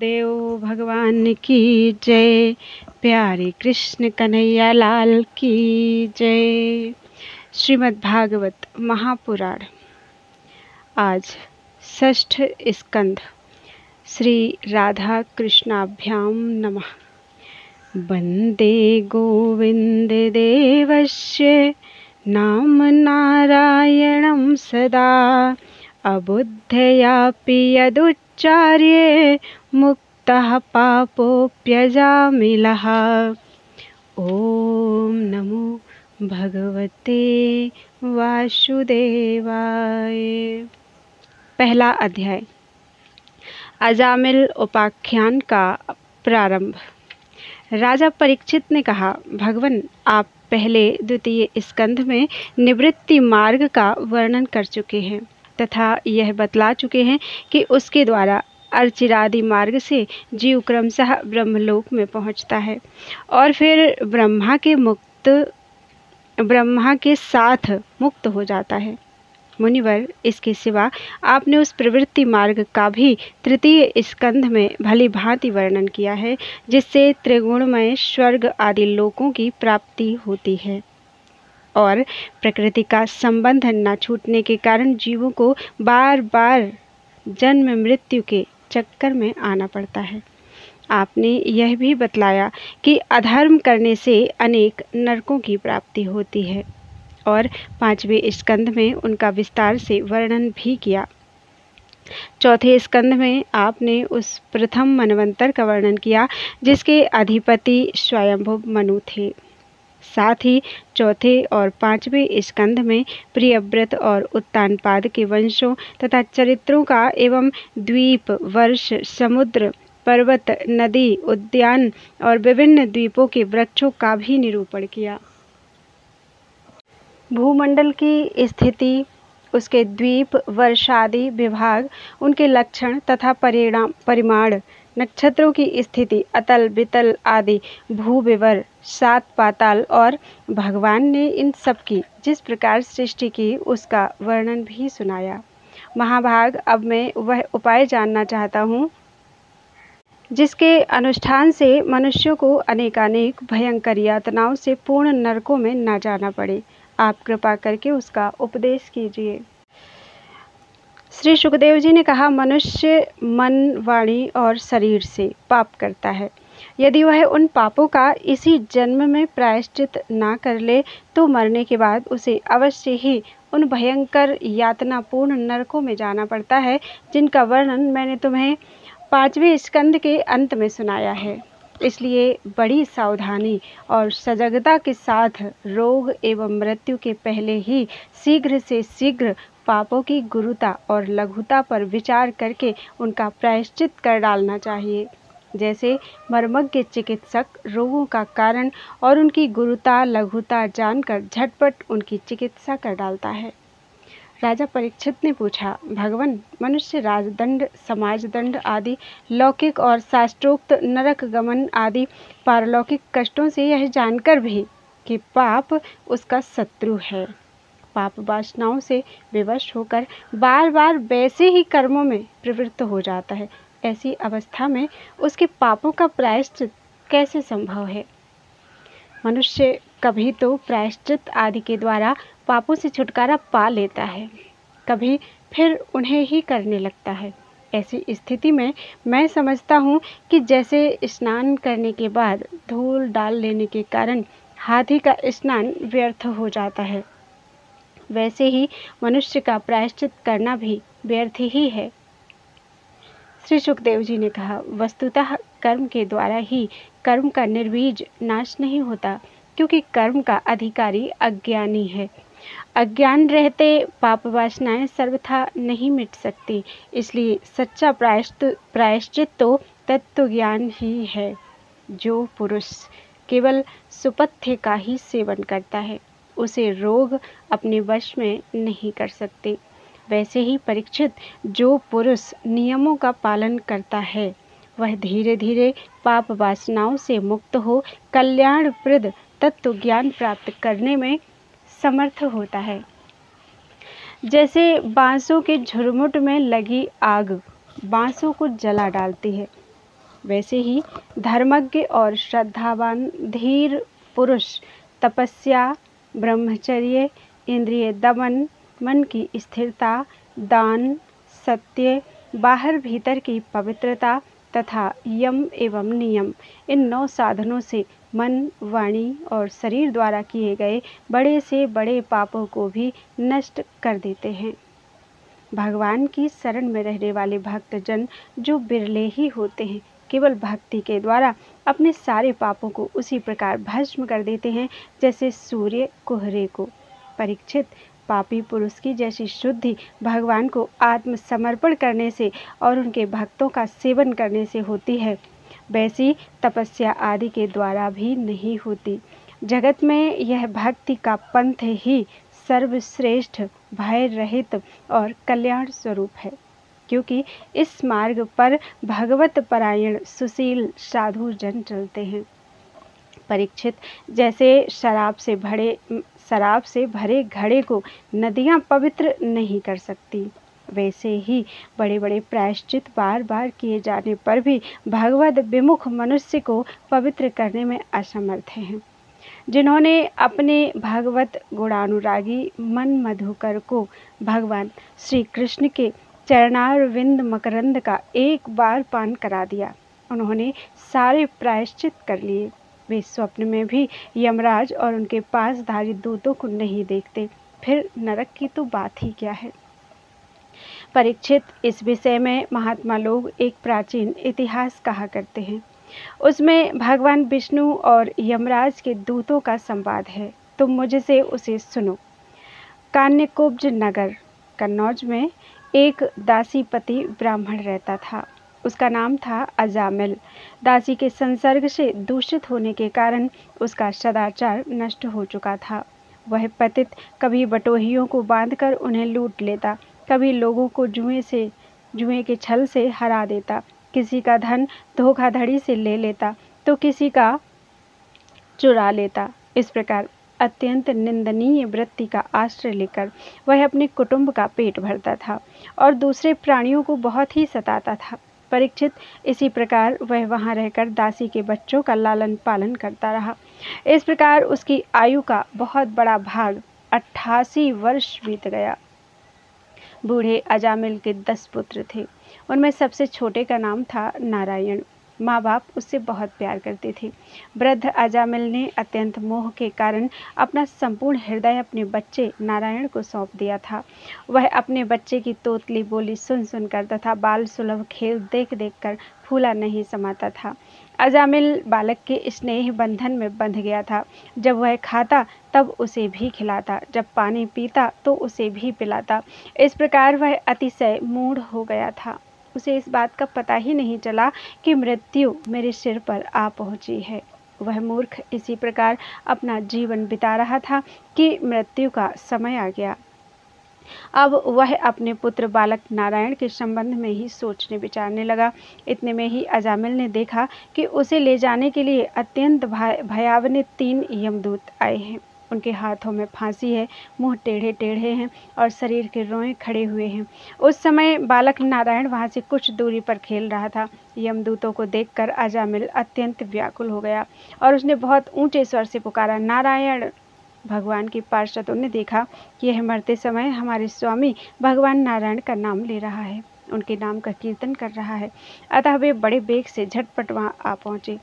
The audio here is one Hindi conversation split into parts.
सुखदेव भगवान की जय। प्यारे कृष्ण कन्हैया लाल की जय। श्रीमद् भागवत महापुराण। आज षष्ठ स्कंध। श्री राधा कृष्णाभ्याम नमः। वंदे गोविंद देवस्य नाम नारायणं सदा। अबुद्धयापि यदुच्चार्ये मुक्तः पापोऽप्यजामिलः। ओम नमो भगवते वासुदेवाय। पहला अध्याय, अजामिल उपाख्यान का प्रारंभ। राजा परीक्षित ने कहा, भगवन, आप पहले द्वितीय स्कंध में निवृत्ति मार्ग का वर्णन कर चुके हैं तथा यह बतला चुके हैं कि उसके द्वारा अर्चिरादि मार्ग से जीव क्रमशः ब्रह्मलोक में पहुंचता है और फिर ब्रह्मा के साथ मुक्त हो जाता है। मुनिवर, इसके सिवा आपने उस प्रवृत्ति मार्ग का भी तृतीय स्कंध में भली भांति वर्णन किया है, जिससे त्रिगुणमय स्वर्ग आदि लोकों की प्राप्ति होती है और प्रकृति का संबंध न छूटने के कारण जीवों को बार बार जन्म मृत्यु के चक्कर में आना पड़ता है। आपने यह भी बतलाया कि अधर्म करने से अनेक नरकों की प्राप्ति होती है और पांचवें स्कंध में उनका विस्तार से वर्णन भी किया। चौथे स्कंध में आपने उस प्रथम मनवंतर का वर्णन किया जिसके अधिपति स्वयंभुव मनु थे। साथ ही चौथे और पांचवें स्कंध में प्रियव्रत और उत्तानपाद के वंशों तथा चरित्रों का एवं द्वीप, वर्ष, समुद्र, पर्वत, नदी, उद्यान और विभिन्न द्वीपों के वृक्षों का भी निरूपण किया। भूमंडल की स्थिति, उसके द्वीप, वर्षादि विभाग, उनके लक्षण तथा परिमाण, नक्षत्रों की स्थिति, अतल वितल आदि भूविवर, सात पाताल और भगवान ने इन सब की जिस प्रकार सृष्टि की उसका वर्णन भी सुनाया। महाभाग, अब मैं वह उपाय जानना चाहता हूँ जिसके अनुष्ठान से मनुष्यों को अनेकानेक भयंकर यातनाओं से पूर्ण नरकों में न जाना पड़े। आप कृपा करके उसका उपदेश कीजिए। श्री सुखदेव जी ने कहा, मनुष्य मन, वाणी और शरीर से पाप करता है। यदि वह उन पापों का इसी जन्म में प्रायश्चित ना कर ले तो मरने के बाद उसे अवश्य ही उन भयंकर यातनापूर्ण नरकों में जाना पड़ता है जिनका वर्णन मैंने तुम्हें पांचवें स्कंद के अंत में सुनाया है। इसलिए बड़ी सावधानी और सजगता के साथ रोग एवं मृत्यु के पहले ही शीघ्र से शीघ्र पापों की गुरुता और लघुता पर विचार करके उनका प्रायश्चित कर डालना चाहिए। जैसे मर्मज्ञ चिकित्सक रोगों का कारण और उनकी गुरुता लघुता जानकर झटपट उनकी चिकित्सा कर डालता है। राजा परीक्षित ने पूछा, भगवन, मनुष्य राजदंड, समाजदंड आदि लौकिक और शास्त्रोक्त नरक गमन आदि पारलौकिक कष्टों से यह जानकर भी कि पाप उसका शत्रु है, पाप वासनाओं से विवश होकर बार बार वैसे ही कर्मों में प्रवृत्त हो जाता है। ऐसी अवस्था में उसके पापों का प्रायश्चित कैसे संभव है? मनुष्य कभी तो प्रायश्चित आदि के द्वारा पापों से छुटकारा पा लेता है, कभी फिर उन्हें ही करने लगता है। ऐसी स्थिति में मैं समझता हूँ कि जैसे स्नान करने के बाद धूल डाल लेने के कारण हाथी का स्नान व्यर्थ हो जाता है, वैसे ही मनुष्य का प्रायश्चित करना भी व्यर्थ ही है। श्री सुखदेव जी ने कहा, वस्तुतः कर्म के द्वारा ही कर्म का निर्बीज नाश नहीं होता, क्योंकि कर्म का अधिकारी अज्ञानी है। अज्ञान रहते पाप वासनाएं सर्वथा नहीं मिट सकती। इसलिए सच्चा प्रायश्चित तो तत्व ज्ञान ही है। जो पुरुष केवल सुपथ्य का ही सेवन करता है उसे रोग अपने वश में नहीं कर सकते। वैसे ही परीक्षित, जो पुरुष नियमों का पालन करता है वह धीरे धीरे पाप वासनाओं से मुक्त हो कल्याणप्रद तत्व ज्ञान प्राप्त करने में समर्थ होता है। जैसे बांसों के झुरमुट में लगी आग बांसों को जला डालती है, वैसे ही धर्मज्ञ और श्रद्धावान धीर पुरुष तपस्या, ब्रह्मचर्य, इंद्रिय दमन, मन की स्थिरता, दान, सत्य, बाहर भीतर की पवित्रता तथा यम एवं नियम, इन 9 साधनों से मन, वाणी और शरीर द्वारा किए गए बड़े से बड़े पापों को भी नष्ट कर देते हैं। भगवान की शरण में रहने वाले भक्तजन जो बिरले ही होते हैं, केवल भक्ति के द्वारा अपने सारे पापों को उसी प्रकार भस्म कर देते हैं जैसे सूर्य कोहरे को। परीक्षित, पापी पुरुष की जैसी शुद्धि भगवान को आत्मसमर्पण करने से और उनके भक्तों का सेवन करने से होती है, वैसी तपस्या आदि के द्वारा भी नहीं होती। जगत में यह भक्ति का पंथ ही सर्वश्रेष्ठ, भय रहित और कल्याण स्वरूप है, क्योंकि इस मार्ग पर भगवत परायण सुशील साधु जन चलते हैं। परीक्षित, जैसे शराब से भरे घड़े को नदियां पवित्र नहीं कर सकती, वैसे ही बड़े बड़े प्रायश्चित बार बार किए जाने पर भी भगवद विमुख मनुष्य को पवित्र करने में असमर्थ हैं। जिन्होंने अपने भगवत गुणानुरागी मन मधुकर को भगवान श्री कृष्ण के चरणारविंद मकरंद का एक बार पान करा दिया, उन्होंने सारे प्रायश्चित कर लिए। वे स्वप्न में भी यमराज और उनके पासधारी दूतों को नहीं देखते, फिर नरक की तो बात ही क्या है। परीक्षित, इस विषय में महात्मा लोग एक प्राचीन इतिहास कहा करते हैं। उसमें भगवान विष्णु और यमराज के दूतों का संवाद है। तुम मुझसे उसे सुनो। कान्यकुब्ज नगर कन्नौज में एक दासीपति ब्राह्मण रहता था। उसका नाम था अजामिल। दासी के संसर्ग से दूषित होने के कारण उसका सदाचार नष्ट हो चुका था। वह पतित कभी बटोहियों को बांधकर उन्हें लूट लेता, कभी लोगों को जुए के छल से हरा देता, किसी का धन धोखाधड़ी से ले लेता तो किसी का चुरा लेता। इस प्रकार अत्यंत निंदनीय वृत्ति का आश्रय लेकर वह अपने कुटुंब का पेट भरता था और दूसरे प्राणियों को बहुत ही सताता था। परीक्षित, इसी प्रकार वह वहां रहकर दासी के बच्चों का लालन पालन करता रहा। इस प्रकार उसकी आयु का बहुत बड़ा भाग 88 वर्ष बीत गया। बूढ़े अजामिल के 10 पुत्र थे। उनमें सबसे छोटे का नाम था नारायण। माँ बाप उससे बहुत प्यार करते थे। वृद्ध अजामिल ने अत्यंत मोह के कारण अपना संपूर्ण हृदय अपने बच्चे नारायण को सौंप दिया था। वह अपने बच्चे की तोतली बोली सुन सुनकर तथा बाल सुलभ खेल देख देख कर फूला नहीं समाता था। अजामिल बालक के स्नेह बंधन में बंध गया था। जब वह खाता तब उसे भी खिलाता, जब पानी पीता तो उसे भी पिलाता। इस प्रकार वह अतिशय मूढ़ हो गया था। उसे इस बात का पता ही नहीं चला कि मृत्यु मेरे सिर पर आ पहुंची है। वह मूर्ख इसी प्रकार अपना जीवन बिता रहा था कि मृत्यु का समय आ गया। अब वह अपने पुत्र बालक नारायण के संबंध में ही सोचने विचारने लगा। इतने में ही अजामिल ने देखा कि उसे ले जाने के लिए अत्यंत भयावह 3 यमदूत आए हैं। उनके हाथों में फांसी है, मुंह टेढ़े टेढ़े हैं और शरीर के रोए खड़े हुए हैं। उस समय बालक नारायण वहां से कुछ दूरी पर खेल रहा था। यमदूतों को देखकर अजामिल अत्यंत व्याकुल हो गया और उसने बहुत ऊंचे स्वर से पुकारा, नारायण। भगवान के पार्षदों ने देखा कि यह मरते समय हमारे स्वामी भगवान नारायण का नाम ले रहा है, उनके नाम का कीर्तन कर रहा है। अतः वे बड़े बेग से झटपट वहां आ पहुंचे।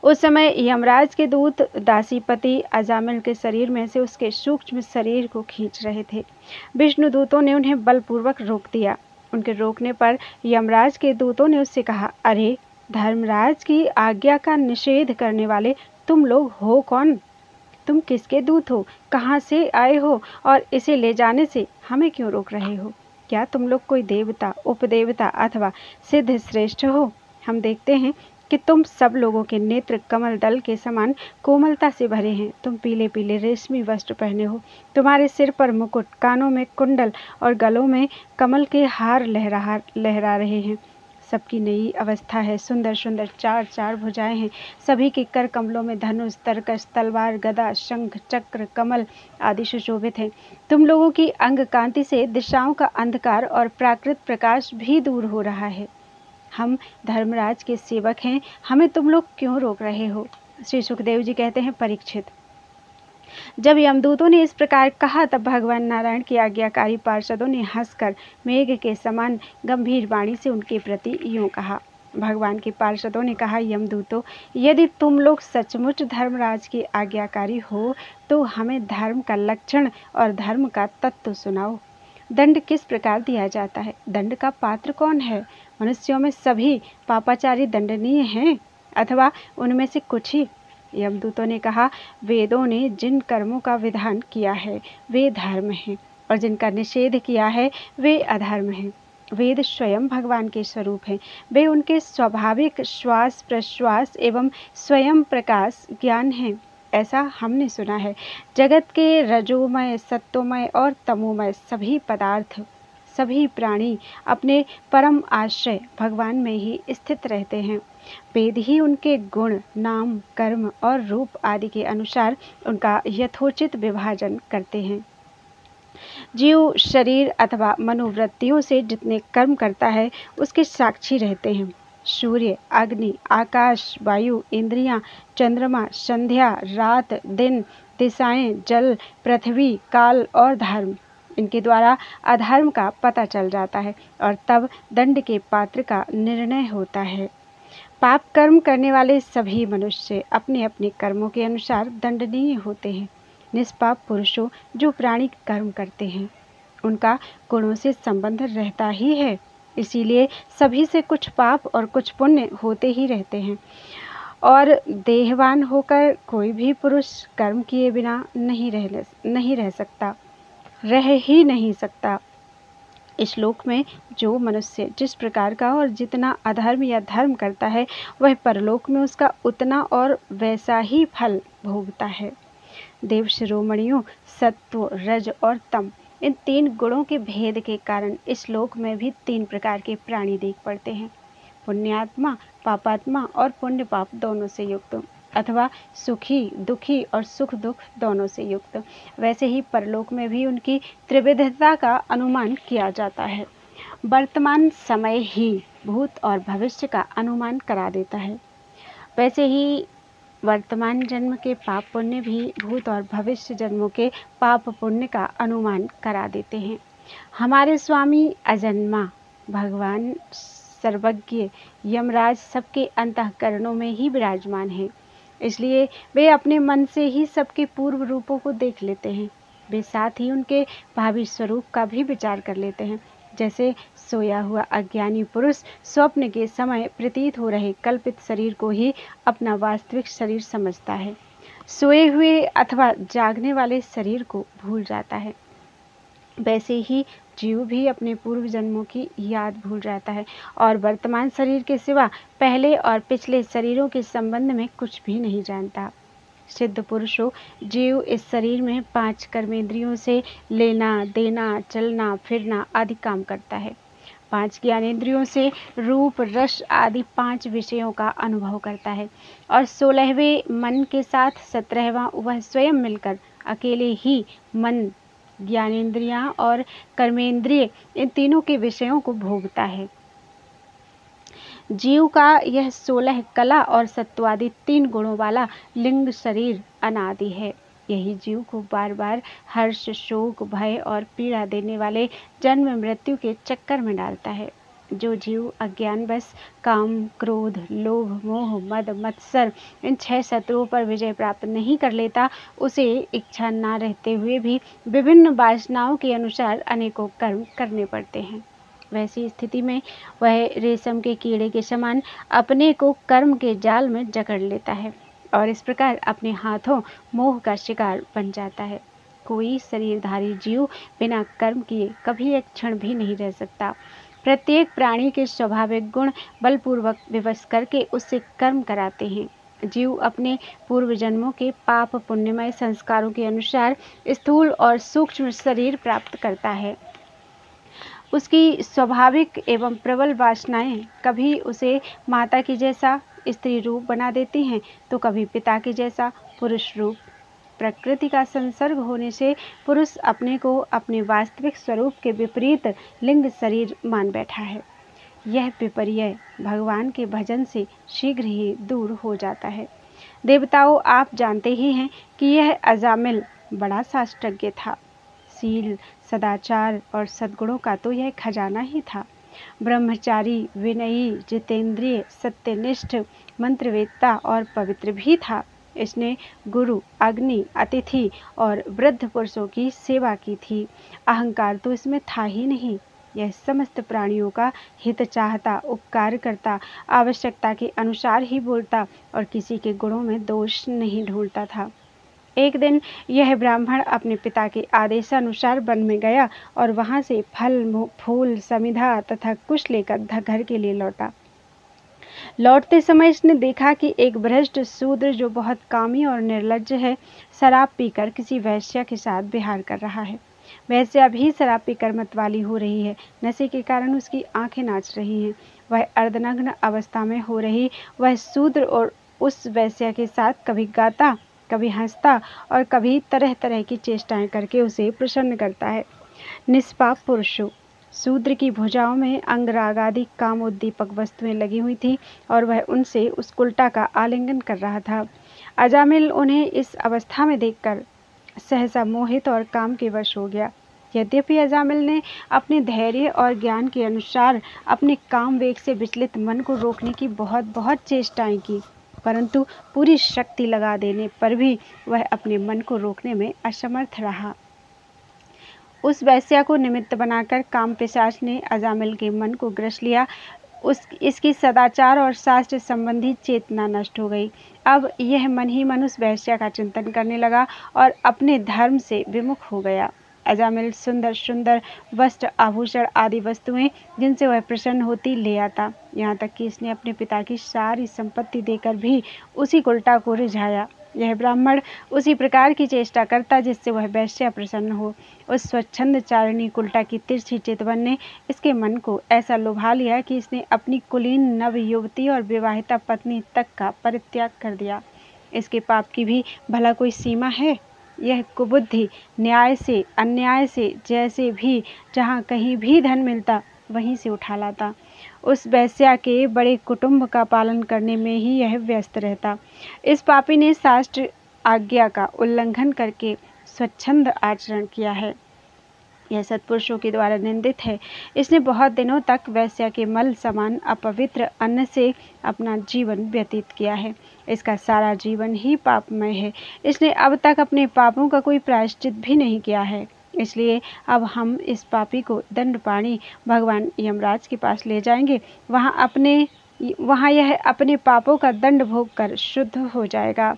उस समय यमराज के दूत दासीपति अजामिल के शरीर में से उसके सूक्ष्म शरीर को खींच रहे थे। विष्णु दूतों ने उन्हें बलपूर्वक रोक दिया। उनके रोकने पर यमराज के दूतों ने उससे कहा, अरे धर्मराज की आज्ञा का निषेध करने वाले तुम लोग हो कौन? तुम किसके दूत हो? कहाँ से आए हो? और इसे ले जाने से हमें क्यों रोक रहे हो? क्या तुम लोग कोई देवता, उपदेवता अथवा सिद्ध श्रेष्ठ हो? हम देखते हैं कि तुम सब लोगों के नेत्र कमल दल के समान कोमलता से भरे हैं। तुम पीले पीले रेशमी वस्त्र पहने हो। तुम्हारे सिर पर मुकुट, कानों में कुंडल और गलों में कमल के हार लहरा रहे हैं। सबकी नई अवस्था है। सुंदर सुंदर 4 भुजाएं हैं। सभी के कर कमलों में धनुष, तरकश, तलवार, गदा, शंख, चक्र, कमल आदि सुशोभित हैं। तुम लोगों की अंग कांति से दिशाओं का अंधकार और प्राकृत प्रकाश भी दूर हो रहा है। हम धर्मराज के सेवक हैं, हमें तुम लोग क्यों रोक रहे हो? श्री सुखदेव जी कहते हैं, परीक्षित, जब यमदूतों ने इस प्रकार कहा तब भगवान नारायण की आज्ञाकारी पार्षदों ने हंसकर मेघ के समान गंभीर वाणी से उनके प्रति यूं कहा। भगवान के पार्षदों ने कहा, यमदूतों, यदि तुम लोग सचमुच धर्मराज की आज्ञाकारी हो तो हमें धर्म का लक्षण और धर्म का तत्व सुनाओ। दंड किस प्रकार दिया जाता है? दंड का पात्र कौन है? मनुष्यों में सभी पापाचारी दंडनीय हैं अथवा उनमें से कुछ ही? यमदूतों ने कहा, वेदों ने जिन कर्मों का विधान किया है वे धर्म हैं और जिनका निषेध किया है वे अधर्म हैं। वेद स्वयं भगवान के स्वरूप हैं। वे उनके स्वाभाविक श्वास प्रश्वास एवं स्वयं प्रकाश ज्ञान हैं, ऐसा हमने सुना है। जगत के रजोमय, सत्वमय और तमोमय सभी पदार्थ, सभी प्राणी अपने परम आश्रय भगवान में ही स्थित रहते हैं। वेद ही उनके गुण, नाम, कर्म और रूप आदि के अनुसार उनका यथोचित विभाजन करते हैं। जीव शरीर अथवा मनोवृत्तियों से जितने कर्म करता है उसके साक्षी रहते हैं। सूर्य, अग्नि, आकाश, वायु, इंद्रियां, चंद्रमा, संध्या, रात, दिन, दिशाएं, जल, पृथ्वी, काल और धर्म, इनके द्वारा अधर्म का पता चल जाता है और तब दंड के पात्र का निर्णय होता है। पाप कर्म करने वाले सभी मनुष्य अपने अपने कर्मों के अनुसार दंडनीय होते हैं। निष्पाप पुरुषों जो प्राणी कर्म करते हैं उनका गुणों से संबंध रहता ही है, इसीलिए सभी से कुछ पाप और कुछ पुण्य होते ही रहते हैं। और देहवान होकर कोई भी पुरुष कर्म किए बिना नहीं रह सकता, रह ही नहीं सकता। इस लोक में जो मनुष्य जिस प्रकार का और जितना अधर्म या धर्म करता है वह परलोक में उसका उतना और वैसा ही फल भोगता है। देव शिरोमणियों, सत्व, रज और तम, इन तीन गुणों के भेद के कारण इस लोक में भी तीन प्रकार के प्राणी देख पड़ते हैं। पुण्यात्मा, पापात्मा और पुण्य पाप दोनों से युक्त, अथवा सुखी, दुखी और सुख दुख दोनों से युक्त। वैसे ही परलोक में भी उनकी त्रिविधता का अनुमान किया जाता है। वर्तमान समय ही भूत और भविष्य का अनुमान करा देता है, वैसे ही वर्तमान जन्म के पाप पुण्य भी भूत और भविष्य जन्मों के पाप पुण्य का अनुमान करा देते हैं। हमारे स्वामी अजन्मा भगवान सर्वज्ञ यमराज सबके अंतःकरणों में ही विराजमान है, इसलिए वे अपने मन से ही सबके पूर्व रूपों को देख लेते हैं। वे साथ ही उनके भावी स्वरूप का भी विचार कर लेते हैं। जैसे सोया हुआ अज्ञानी पुरुष स्वप्न के समय प्रतीत हो रहे कल्पित शरीर को ही अपना वास्तविक शरीर समझता है, सोए हुए अथवा जागने वाले शरीर को भूल जाता है। वैसे ही जीव भी अपने पूर्व जन्मों की याद भूल जाता है और वर्तमान शरीर के सिवा पहले और पिछले शरीरों के संबंध में कुछ भी नहीं जानता। सिद्ध पुरुषों, जीव इस शरीर में 5 कर्मेंद्रियों से लेना, देना, चलना, फिरना आदि काम करता है। 5 ज्ञानेंद्रियों से रूप, रस आदि 5 विषयों का अनुभव करता है और 16वें मन के साथ 17वां वह स्वयं मिलकर अकेले ही मन, ज्ञानेंद्रियां और कर्मेंद्रिय इन तीनों के विषयों को भोगता है। जीव का यह 16 कला और सत्वादि 3 गुणों वाला लिंग शरीर अनादि है। यही जीव को बार बार हर्ष, शोक, भय और पीड़ा देने वाले जन्म मृत्यु के चक्कर में डालता है। जो जीव अज्ञानवश काम, क्रोध, लोभ, मोह, मद, मत्सर इन 6 शत्रुओं पर विजय प्राप्त नहीं कर लेता, उसे इच्छा न रहते हुए भी विभिन्न वासनाओं के अनुसार अनेकों कर्म करने पड़ते हैं। वैसी स्थिति में वह रेशम के कीड़े के समान अपने को कर्म के जाल में जकड़ लेता है और इस प्रकार अपने हाथों मोह का शिकार बन जाता है। कोई शरीरधारी जीव बिना कर्म किए कभी एक क्षण भी नहीं रह सकता। प्रत्येक प्राणी के स्वाभाविक गुण बलपूर्वक विवश करके उससे कर्म कराते हैं। जीव अपने पूर्व जन्मों के पाप पुण्यमय संस्कारों के अनुसार स्थूल और सूक्ष्म शरीर प्राप्त करता है। उसकी स्वाभाविक एवं प्रबल वासनाएं कभी उसे माता की जैसा स्त्री रूप बना देती हैं तो कभी पिता के जैसा पुरुष रूप। प्रकृति का संसर्ग होने से पुरुष अपने को अपने वास्तविक स्वरूप के विपरीत लिंग शरीर मान बैठा है। यह विपर्य भगवान के भजन से शीघ्र ही दूर हो जाता है। देवताओं, आप जानते ही हैं कि यह अजामिल बड़ा शास्त्रज्ञ था। शील, सदाचार और सद्गुणों का तो यह खजाना ही था। ब्रह्मचारी, विनयी, जितेंद्रिय, सत्यनिष्ठ, मंत्रवेत्ता और पवित्र भी था। इसने गुरु, अग्नि, अतिथि और वृद्ध पुरुषों की सेवा की थी। अहंकार तो इसमें था ही नहीं। यह समस्त प्राणियों का हित चाहता, उपकार करता, आवश्यकता के अनुसार ही बोलता और किसी के गुणों में दोष नहीं ढूंढता था। एक दिन यह ब्राह्मण अपने पिता के आदेशानुसार वन में गया और वहां से फल, फूल, समिधा तथा कुश लेकर घर के लिए लौटा। लौटते समय इसने देखा कि एक भ्रष्ट शूद्र, जो बहुत कामी और निर्लज्ज है, शराब पीकर किसी वैश्या के साथ विहार कर रहा है। वैश्या भी शराब पीकर मतवाली हो रही है। नशे के कारण उसकी आंखें नाच रही हैं। वह अर्धनग्न अवस्था में हो रही वह शूद्र और उस वैश्या के साथ कभी गाता, कभी हंसता और कभी तरह तरह की चेष्टाएं करके उसे प्रसन्न करता है। निष्पाप पुरुषों, शूद्र की भुजाओं में अंगराग आदि कामोद्दीपक वस्तुएं लगी हुई थी और वह उनसे उस उल्टा का आलिंगन कर रहा था। अजामिल उन्हें इस अवस्था में देखकर सहसा मोहित और काम के वश हो गया। यद्यपि अजामिल ने अपने धैर्य और ज्ञान के अनुसार अपने काम वेग से विचलित मन को रोकने की बहुत चेष्टाएं की, परंतु पूरी शक्ति लगा देने पर भी वह अपने मन को रोकने में असमर्थ रहा। उस वैश्या को निमित्त बनाकर काम पिशाच ने अजामिल के मन को ग्रस लिया। इसकी सदाचार और शास्त्र संबंधी चेतना नष्ट हो गई। अब यह मन ही मन उस वैश्या का चिंतन करने लगा और अपने धर्म से विमुख हो गया। अजामिल सुंदर सुंदर वस्त्र, आभूषण आदि वस्तुएं जिनसे वह प्रसन्न होती ले आता। यहाँ तक कि इसने अपने पिता की सारी संपत्ति देकर भी उसी कुल्टा को रिझाया। यह ब्राह्मण उसी प्रकार की चेष्टा करता जिससे वह वैश्या प्रसन्न हो। उस स्वच्छंद चारिणी कुल्टा की तिरछी चितवन ने इसके मन को ऐसा लुभा लिया कि इसने अपनी कुलीन नव युवती और विवाहिता पत्नी तक का परित्याग कर दिया। इसके पाप की भी भला कोई सीमा है? यह कुबुद्धि न्याय से, अन्याय से, जैसे भी जहाँ कहीं भी धन मिलता वहीं से उठा लाता। उस वैश्या के बड़े कुटुंब का पालन करने में ही यह व्यस्त रहता। इस पापी ने शास्त्र आज्ञा का उल्लंघन करके स्वच्छंद आचरण किया है। यह सत्पुरुषों के द्वारा निंदित है। इसने बहुत दिनों तक वैश्या के मल समान अपवित्र अन्न से अपना जीवन व्यतीत किया है। इसका सारा जीवन ही पापमय है। इसने अब तक अपने पापों का कोई प्रायश्चित भी नहीं किया है। इसलिए अब हम इस पापी को दंडपाणी भगवान यमराज के पास ले जाएंगे। वहाँ यह अपने पापों का दंड भोग कर शुद्ध हो जाएगा।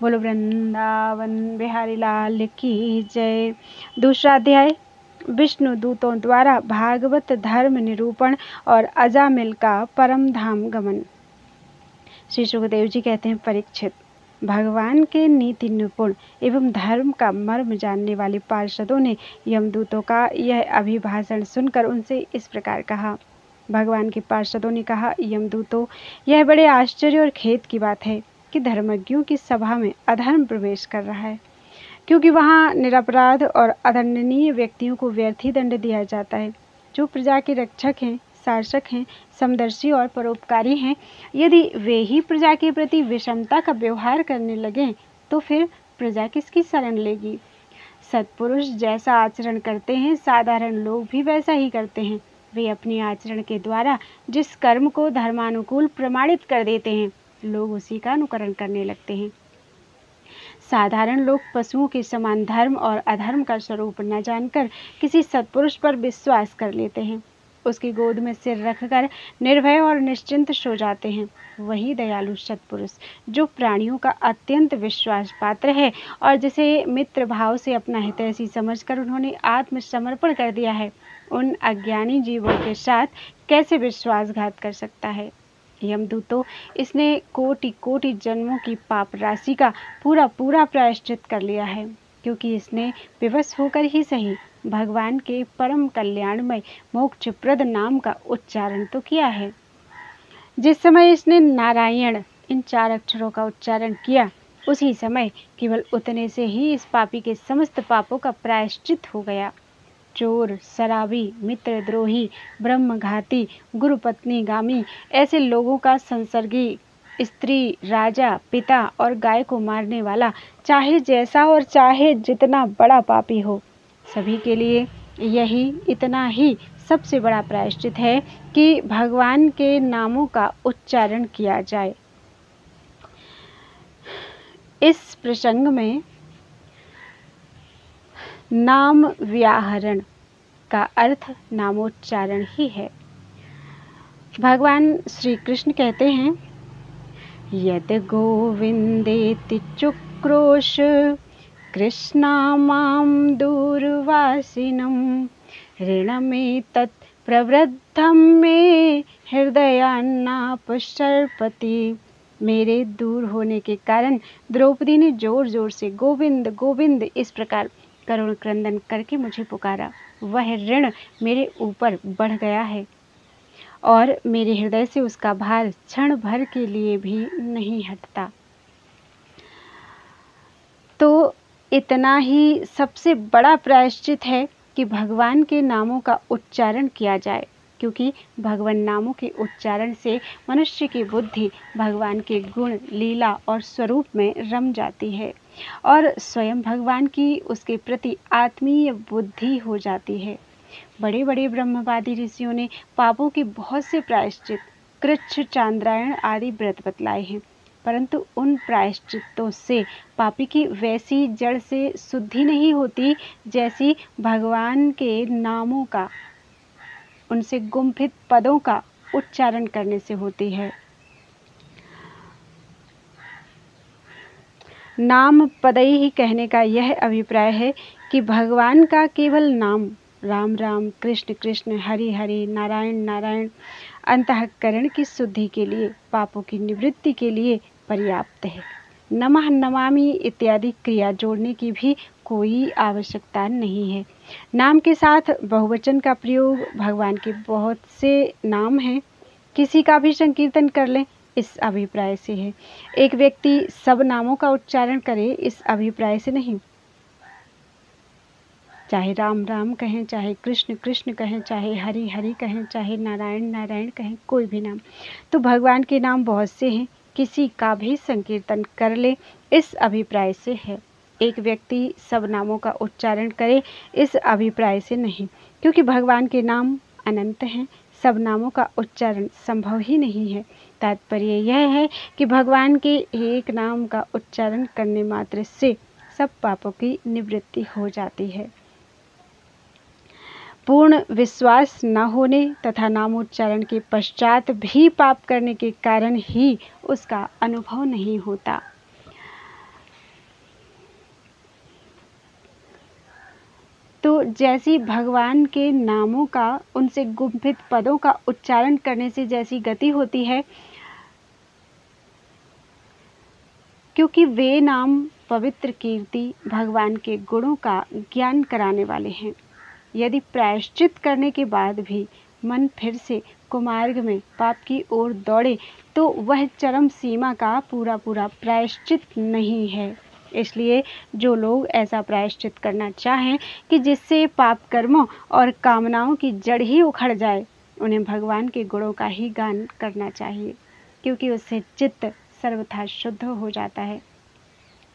बोलो वृंदावन बिहारी लाल की जय। दूसरा अध्याय, विष्णु दूतों द्वारा भागवत धर्म निरूपण और अजामिल का परम धाम गमन। श्री सुखदेव जी कहते हैं, परीक्षित, भगवान के नीति निपुण एवं धर्म का मर्म जानने वाले पार्षदों ने यमदूतों का यह अभिभाषण सुनकर उनसे इस प्रकार कहा। भगवान के पार्षदों ने कहा, यमदूतों, यह बड़े आश्चर्य और खेद की बात है कि धर्मज्ञों की सभा में अधर्म प्रवेश कर रहा है, क्योंकि वहाँ निरपराध और अदंडनीय व्यक्तियों को व्यर्थ ही दंड दिया जाता है। जो प्रजा के रक्षक हैं, शासक हैं, समदर्शी और परोपकारी हैं, यदि वे ही प्रजा के प्रति विषमता का व्यवहार करने लगें तो फिर प्रजा किसकी शरण लेगी? सत्पुरुष जैसा आचरण करते हैं, साधारण लोग भी वैसा ही करते हैं। वे अपने आचरण के द्वारा जिस कर्म को धर्मानुकूल प्रमाणित कर देते हैं, लोग उसी का अनुकरण करने लगते हैं। साधारण लोग पशुओं के समान धर्म और अधर्म का स्वरूप न जानकर किसी सत्पुरुष पर विश्वास कर लेते हैं। उसकी गोद में सिर रखकर निर्भय और निश्चिंत सो जाते हैं। वही दयालु सत्पुरुष, जो प्राणियों का अत्यंत विश्वास पात्र है और जिसे मित्र भाव से अपना हितैषी समझकर उन्होंने आत्मसमर्पण कर दिया है, उन अज्ञानी जीवों के साथ कैसे विश्वासघात कर सकता है? यमदूतों, इसने कोटि कोटि जन्मों की पाप राशि का पूरा प्रायश्चित कर लिया है, क्योंकि इसने विवश होकर ही सही भगवान के परम कल्याणमय मोक्षप्रद नाम का उच्चारण तो किया है। जिस समय इसने नारायण इन 4 अक्षरों का उच्चारण किया, उसी समय केवल उतने से ही इस पापी के समस्त पापों का प्रायश्चित हो गया। चोर, शराबी, मित्रद्रोही, ब्रह्मघाती, गुरुपत्नीगामी ऐसे लोगों का संसर्गी, स्त्री, राजा, पिता और गाय को मारने वाला, चाहे जैसा और चाहे जितना बड़ा पापी हो, सभी के लिए यही इतना ही सबसे बड़ा प्रायश्चित है कि भगवान के नामों का उच्चारण किया जाए। इस प्रसंग में नाम व्याहरण का अर्थ नामोच्चारण ही है। भगवान श्री कृष्ण कहते हैं, यद गोविंदेति चुक्रोश कृष्णामां दूरवासिनं ऋणमेतत् प्रवृद्धं मे हृदयान्नापसर्पति। मेरे दूर होने के कारण द्रौपदी ने जोर जोर से गोविंद गोविंद इस प्रकार करुण क्रंदन करके मुझे पुकारा। वह ऋण मेरे ऊपर बढ़ गया है और मेरे हृदय से उसका भार क्षण भर के लिए भी नहीं हटता। तो इतना ही सबसे बड़ा प्रायश्चित है कि भगवान के नामों का उच्चारण किया जाए, क्योंकि भगवान नामों के उच्चारण से मनुष्य की बुद्धि भगवान के गुण, लीला और स्वरूप में रम जाती है और स्वयं भगवान की उसके प्रति आत्मीय बुद्धि हो जाती है। बड़े बड़े ब्रह्मवादी ऋषियों ने पापों के बहुत से प्रायश्चित, कृच्छ, चांद्रायण आदि व्रत बतलाए हैं, परंतु उन प्रायश्चितों से पापी की वैसी जड़ से शुद्धि नहीं होती जैसी भगवान के नामों का, उनसे गुम्फित पदों का उच्चारण करने से होती है। नाम पदई ही कहने का यह अभिप्राय है कि भगवान का केवल नाम राम राम, कृष्ण कृष्ण, हरि हरि, नारायण नारायण अंतःकरण की शुद्धि के लिए, पापों की निवृत्ति के लिए पर्याप्त है। नमः नमामि इत्यादि क्रिया जोड़ने की भी कोई आवश्यकता नहीं है। नाम के साथ बहुवचन का प्रयोग, भगवान के बहुत से नाम हैं, किसी का भी संकीर्तन कर लें, इस अभिप्राय से है। एक व्यक्ति सब नामों का उच्चारण करे, इस अभिप्राय से नहीं। चाहे राम राम कहें, चाहे कृष्ण कृष्ण कहें, चाहे हरि हरि कहें, चाहे नारायण नारायण कहें, कोई भी नाम। तो भगवान के नाम बहुत से हैं, किसी का भी संकीर्तन कर ले, इस अभिप्राय से है। एक व्यक्ति सब नामों का उच्चारण करे, इस अभिप्राय से नहीं, क्योंकि भगवान के नाम अनंत हैं, सब नामों का उच्चारण संभव ही नहीं है। तात्पर्य यह है कि भगवान के एक नाम का उच्चारण करने मात्र से सब पापों की निवृत्ति हो जाती है। पूर्ण विश्वास न होने तथा नामोच्चारण के पश्चात भी पाप करने के कारण ही उसका अनुभव नहीं होता। तो जैसी भगवान के नामों का, उनसे गुम्फित पदों का उच्चारण करने से जैसी गति होती है, क्योंकि वे नाम पवित्र कीर्ति भगवान के गुणों का ज्ञान कराने वाले हैं। यदि प्रायश्चित करने के बाद भी मन फिर से कुमार्ग में पाप की ओर दौड़े, तो वह चरम सीमा का पूरा पूरा प्रायश्चित नहीं है। इसलिए जो लोग ऐसा प्रायश्चित करना चाहें कि जिससे पाप कर्मों और कामनाओं की जड़ ही उखड़ जाए, उन्हें भगवान के गुणों का ही गान करना चाहिए, क्योंकि उससे चित्त सर्वथा शुद्ध हो जाता है।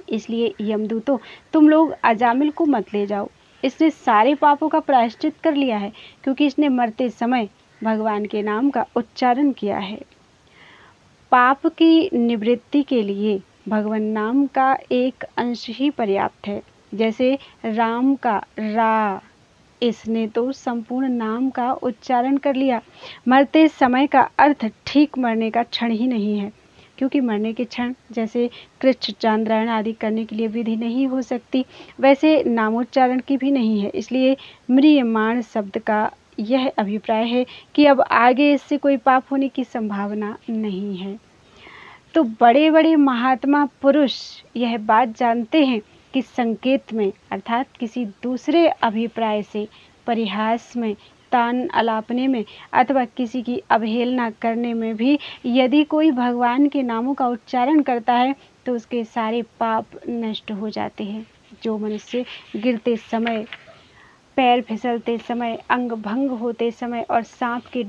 इसलिए यमदूतों, तुम लोग अजामिल को मत ले जाओ, इसने सारे पापों का प्रायश्चित कर लिया है, क्योंकि इसने मरते समय भगवान के नाम का उच्चारण किया है। पाप की निवृत्ति के लिए भगवान नाम का एक अंश ही पर्याप्त है। जैसे राम का रा, इसने तो संपूर्ण नाम का उच्चारण कर लिया। मरते समय का अर्थ ठीक मरने का क्षण ही नहीं है, क्योंकि मरने के क्षण जैसे कृच्छ, चांद्रायण आदि करने के लिए विधि नहीं हो सकती, वैसे नामोच्चारण की भी नहीं है। इसलिए म्रियमाण शब्द का यह अभिप्राय है कि अब आगे इससे कोई पाप होने की संभावना नहीं है। तो बड़े बड़े महात्मा पुरुष यह बात जानते हैं कि संकेत में, अर्थात किसी दूसरे अभिप्राय से, परिहास में, तान अलापने में अथवा किसी की अवहेलना करने में भी यदि कोई भगवान के नामों का उच्चारण करता है, तो उसके सारे पाप नष्ट हो जाते हैं। जो मनुष्य गिरते समय पैर फिसलते समय, अंग भंग होते समय और सांप के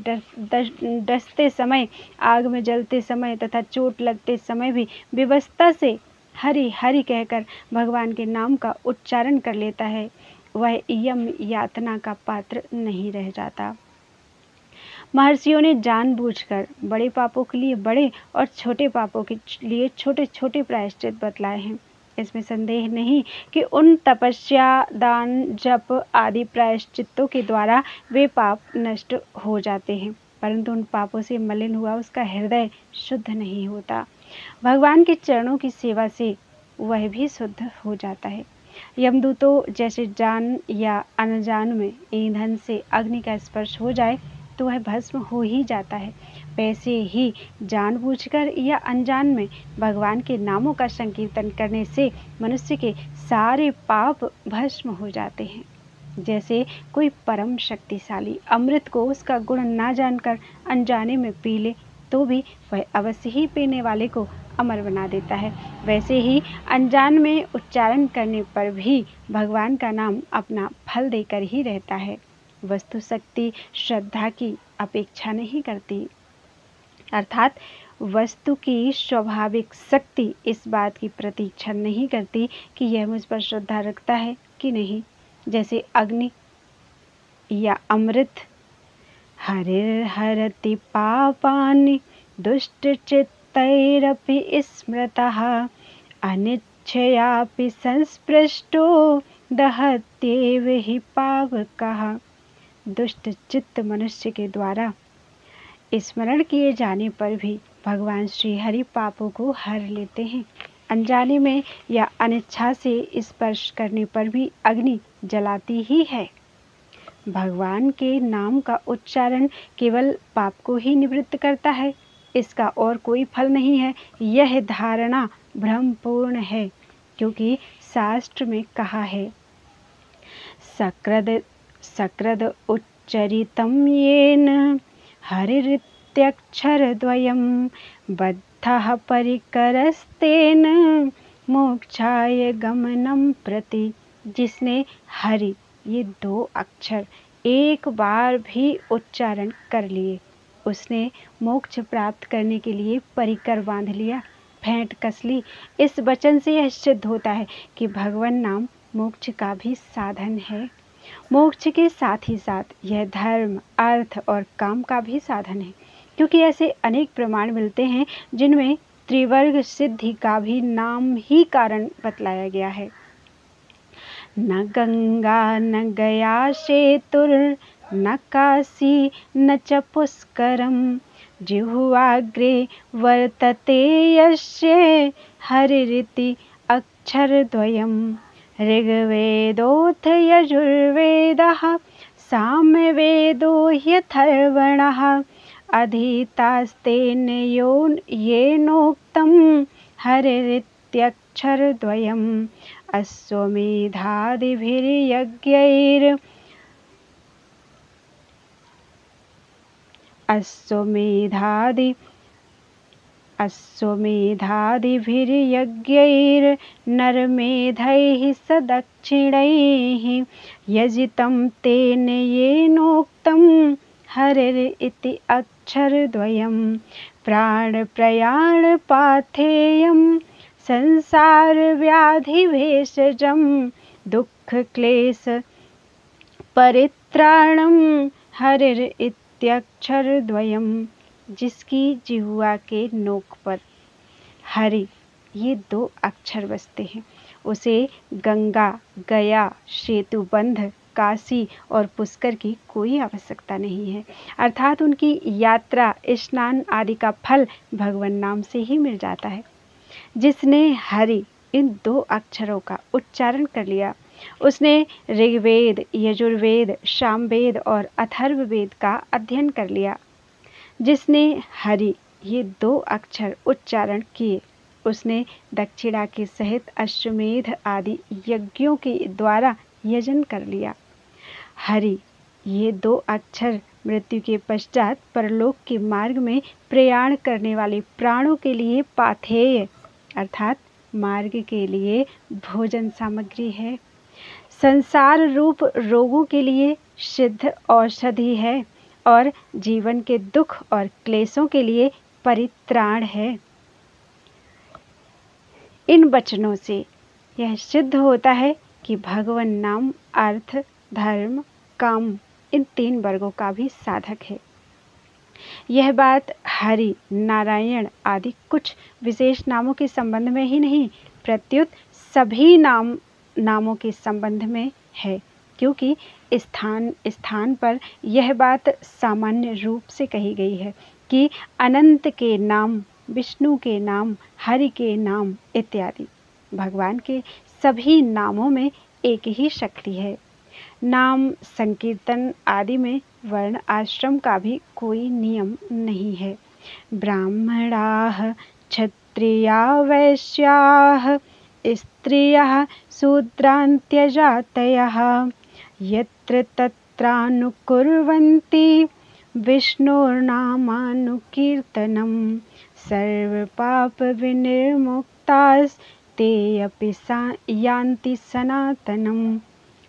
डसते समय, आग में जलते समय तथा चोट लगते समय भी विवशता से हरि हरि कहकर भगवान के नाम का उच्चारण कर लेता है, वह यम यातना का पात्र नहीं रह जाता। महर्षियों ने जानबूझकर बड़े पापों के लिए बड़े और छोटे पापों के लिए छोटे छोटे प्रायश्चित बतलाए हैं। इसमें संदेह नहीं कि उन तपस्या, दान, जप आदि प्रायश्चितों के द्वारा वे पाप नष्ट हो जाते हैं, परंतु उन पापों से मलिन हुआ उसका हृदय शुद्ध नहीं होता। भगवान के चरणों की सेवा से वह भी शुद्ध हो जाता है। यमदूतों जैसे जान या अनजान में ईंधन से अग्नि का स्पर्श हो जाए तो वह भस्म हो ही जाता है, वैसे ही जानबूझकर या अनजान में भगवान के नामों का संकीर्तन करने से मनुष्य के सारे पाप भस्म हो जाते हैं। जैसे कोई परम शक्तिशाली अमृत को उसका गुण ना जानकर अनजाने में पी ले तो भी वह अवश्य ही पीने वाले को अमर बना देता है, वैसे ही अनजान में उच्चारण करने पर भी भगवान का नाम अपना फल देकर ही रहता है। वस्तु शक्ति श्रद्धा की अपेक्षा नहीं करती, अर्थात वस्तु की स्वाभाविक शक्ति इस बात की प्रतीक्षा नहीं करती कि यह मुझ पर श्रद्धा रखता है कि नहीं। जैसे अग्नि या अमृत हरिर्हरति पापानि दुष्टचित्तैरपि स्मृतः अनिच्छयापि संस्पृष्टो दहत्येव हि पावकः। दुष्ट चित्त मनुष्य के द्वारा स्मरण किए जाने पर भी भगवान श्री हरि पापों को हर लेते हैं। अनजाने में या अनिच्छा से स्पर्श करने पर भी अग्नि जलाती ही है। भगवान के नाम का उच्चारण केवल पाप को ही निवृत्त करता है, इसका और कोई फल नहीं है। यह धारणा भ्रमपूर्ण है, क्योंकि शास्त्र में कहा है, सकृद उच्चरितं येन हरिरित्यक्षरद्वयं बद्धः परिकरस्तेन मोक्षाय गमनं प्रति। जिसने हरि ये 2 अक्षर एक बार भी उच्चारण कर लिए, उसने मोक्ष प्राप्त करने के लिए परिकर बांध लिया, भेंट कस ली। इस वचन से यह सिद्ध होता है कि भगवान नाम मोक्ष का भी साधन है। मोक्ष के साथ ही साथ यह धर्म, अर्थ और काम का भी साधन है, क्योंकि ऐसे अनेक प्रमाण मिलते हैं जिनमें त्रिवर्ग सिद्धि का भी नाम ही कारण बतलाया गया है। न गंगा न गया सेतुर न काशी न च पुष्करम जिह्वाग्रे वर्तते यस्य हरिरिति अक्षरद्वयम्। ऋग्वेदोऽथ यजुर्वेदः सामवेदो ह्यथर्वणः अधीतास्तेन येनोक्तं हरिरित्यक्षरद्वयम्। अश्वमेधादिभिर्यज्ञैर्नरमेधैः सदक्षिणैः यजितं तेन येनोक्तं हरिरिति अक्षरद्वयम्। प्राणप्रयाणपाथेयं संसारव्याधिभेषजं दुःखक्लेश परित्राणं हरिरित्यक्षरद्वयम्। जिसकी जिह्वा के नोक पर हरि ये 2 अक्षर बसते हैं, उसे गंगा, गया, सेतुबंध, काशी और पुष्कर की कोई आवश्यकता नहीं है, अर्थात उनकी यात्रा, स्नान आदि का फल भगवान नाम से ही मिल जाता है। जिसने हरि इन 2 अक्षरों का उच्चारण कर लिया, उसने ऋग्वेद, यजुर्वेद, सामवेद और अथर्ववेद का अध्ययन कर लिया। जिसने हरि ये 2 अक्षर उच्चारण किए, उसने दक्षिणा के सहित अश्वमेध आदि यज्ञों के द्वारा यजन कर लिया। हरि ये 2 अक्षर मृत्यु के पश्चात परलोक के मार्ग में प्रयाण करने वाले प्राणों के लिए पाथेय अर्थात मार्ग के लिए भोजन सामग्री है। संसार रूप रोगों के लिए सिद्ध औषधि है और जीवन के दुख और क्लेशों के लिए परित्राण है। इन वचनों से यह सिद्ध होता है कि भगवान नाम अर्थ, धर्म, काम इन 3 वर्गों का भी साधक है। यह बात हरि, नारायण आदि कुछ विशेष नामों के संबंध में ही नहीं, प्रत्युत सभी नामों के संबंध में है, क्योंकि स्थान स्थान पर यह बात सामान्य रूप से कही गई है कि अनंत के नाम, विष्णु के नाम, हरि के नाम इत्यादि। भगवान के सभी नामों में एक ही शक्ति है। नाम संकीर्तन आदि में वर्ण आश्रम का भी कोई नियम नहीं है। ब्राह्मणाः क्षत्रिया वैश्याः स्त्रियः शूद्रान्त्यजातयः यत्र तत्रानुकुर्वन्ति विष्णोर्नामानुकीर्तनं सर्वपापविनिर्मुक्तास्ते अपि यान्ति सनातनम्।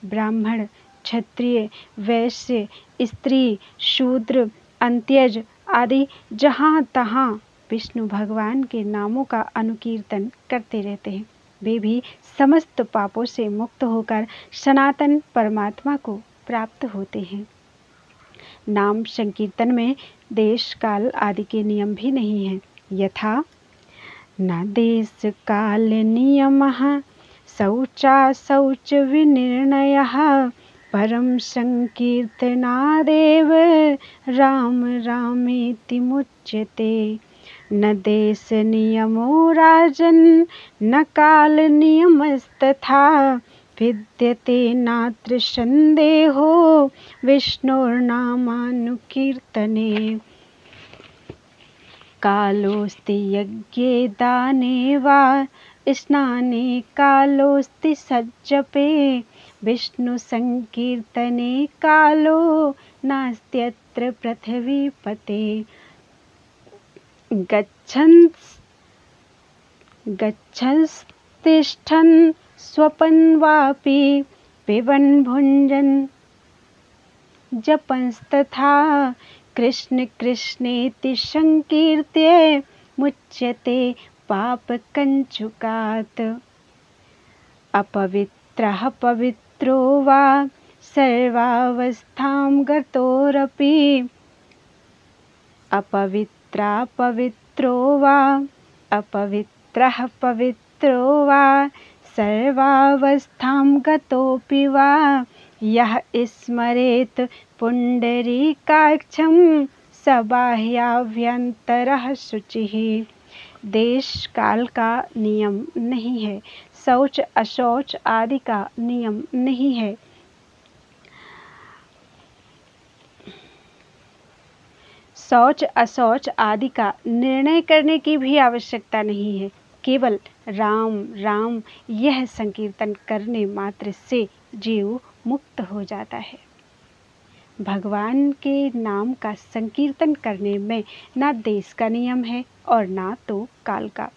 ब्राह्मण, क्षत्रिय, वैश्य, स्त्री, शूद्र, अंत्यज आदि जहाँ तहाँ विष्णु भगवान के नामों का अनुकीर्तन करते रहते हैं, वे भी समस्त पापों से मुक्त होकर सनातन परमात्मा को प्राप्त होते हैं। नाम संकीर्तन में देश काल आदि के नियम भी नहीं है। यथा न देश काल नियमः शौच विनिर्णयः परम संकीर्तनादेव राम रामेति मुच्यते। न देश नियमो राजन् न काल नियमस्तथा विद्यते नात्र संदेहो विष्णोर्नामानुकीर्तने। कालोऽस्ति यज्ञे दाने वा स्नाने कालोऽस्ति सज्जपे विष्णु संकीर्तने कालो नास्त्यत्र पृथ्वीपते। गच्छन्स्तिष्ठन् स्वपन् वापि पिबन् भुञ्जन् जपंस्तथा कृष्ण कृष्णेति संकीर्त्य मुच्यते पापकंचुकात्। अपवित्रः पवित्रो वा सर्वावस्थां गतोरपि अपवित्रः पवित्रो वा सर्वावस्थां गतोऽपि वा यः स्मरेत् पुण्डरीकाक्षं स बाह्याभ्यन्तरः शुचिः। देश काल का नियम नहीं है, शौच अशौच आदि का नियम नहीं है। शौच अशौच आदि का निर्णय करने की भी आवश्यकता नहीं है। केवल राम राम यह संकीर्तन करने मात्र से जीव मुक्त हो जाता है। भगवान के नाम का संकीर्तन करने में ना देश का नियम है और ना तो काल का,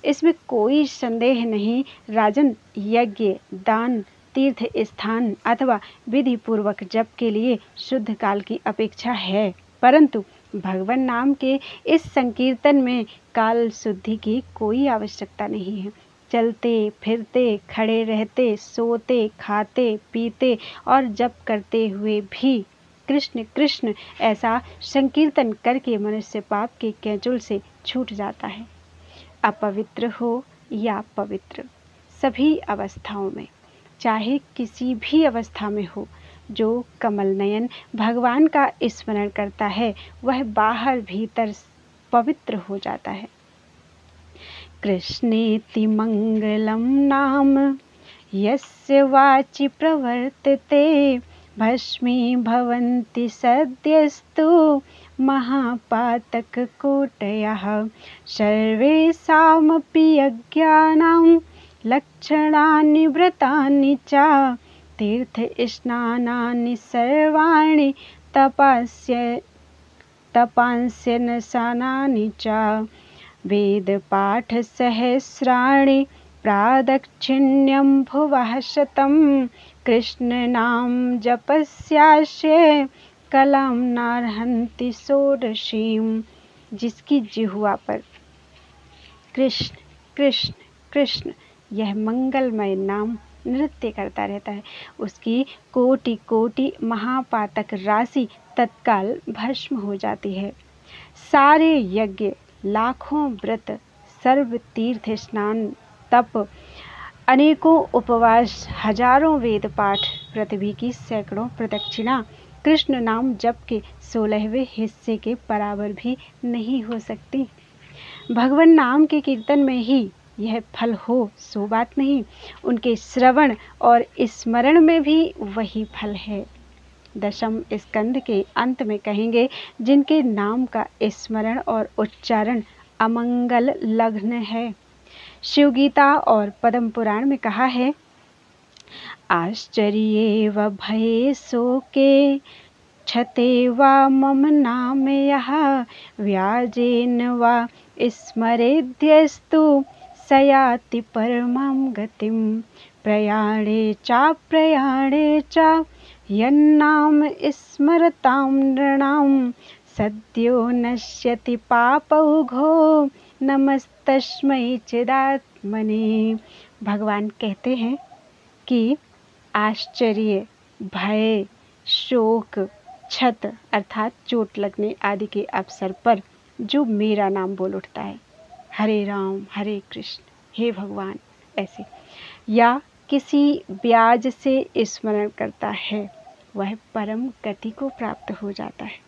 इसमें कोई संदेह नहीं। राजन, यज्ञ, दान, तीर्थ स्थान अथवा विधि पूर्वक जप के लिए शुद्ध काल की अपेक्षा है, परंतु भगवान नाम के इस संकीर्तन में काल शुद्धि की कोई आवश्यकता नहीं है। चलते फिरते, खड़े रहते, सोते, खाते, पीते और जप करते हुए भी कृष्ण कृष्ण ऐसा संकीर्तन करके मनुष्य पाप के कैंचुल से छूट जाता है। अपवित्र हो या पवित्र, सभी अवस्थाओं में, चाहे किसी भी अवस्था में हो, जो कमल नयन भगवान का स्मरण करता है वह बाहर भीतर पवित्र हो जाता है। कृष्णेति मंगलम नाम यस्य वाचि प्रवर्तते भस्मी भवन्ति सद्यस्तु महापातककोटयः। सर्वेषामपि यज्ञानां लक्षणानि व्रतानि च तीर्थस्नानानि सर्वाणि तपांस्यनशनानि च। वेदपाठसहस्राणि प्रादक्षिण्यं भुवः शतं कृष्ण नाम जपस्यास्य कलाम नारहन्ति षोडशीम। जिसकी जिह्वा पर कृष्ण कृष्ण कृष्ण यह मंगलमय नाम नृत्य करता रहता है, उसकी कोटि कोटि महापातक राशि तत्काल भस्म हो जाती है। सारे यज्ञ, लाखों व्रत, सर्व तीर्थ स्नान, तप, अनेकों उपवास, हजारों वेद पाठ, पृथ्वी की सैकड़ों प्रदक्षिणा कृष्ण नाम जप के 16वें हिस्से के बराबर भी नहीं हो सकती। भगवान नाम के कीर्तन में ही यह फल हो सो बात नहीं, उनके श्रवण और स्मरण में भी वही फल है। दशम स्कंद के अंत में कहेंगे, जिनके नाम का स्मरण और उच्चारण अमंगल लग्न है। शिव गीता और पद्म पुराण में कहा है, आश्चर्ये व भये शोके क्षते वा मम नाम यः व्याजेन वा स्मरेद्यस्तु सयाति परमां गतिं। प्रयाणे च यन्नाम स्मरतां नृणां सद्यो नश्यति पापौघो नमस्तस्मै चिदात्मने। भगवान कहते हैं कि आश्चर्य, भय, शोक, क्षत अर्थात चोट लगने आदि के अवसर पर जो मेरा नाम बोल उठता है, हरे राम हरे कृष्ण, हे भगवान, ऐसे या किसी ब्याज से स्मरण करता है, वह परम गति को प्राप्त हो जाता है।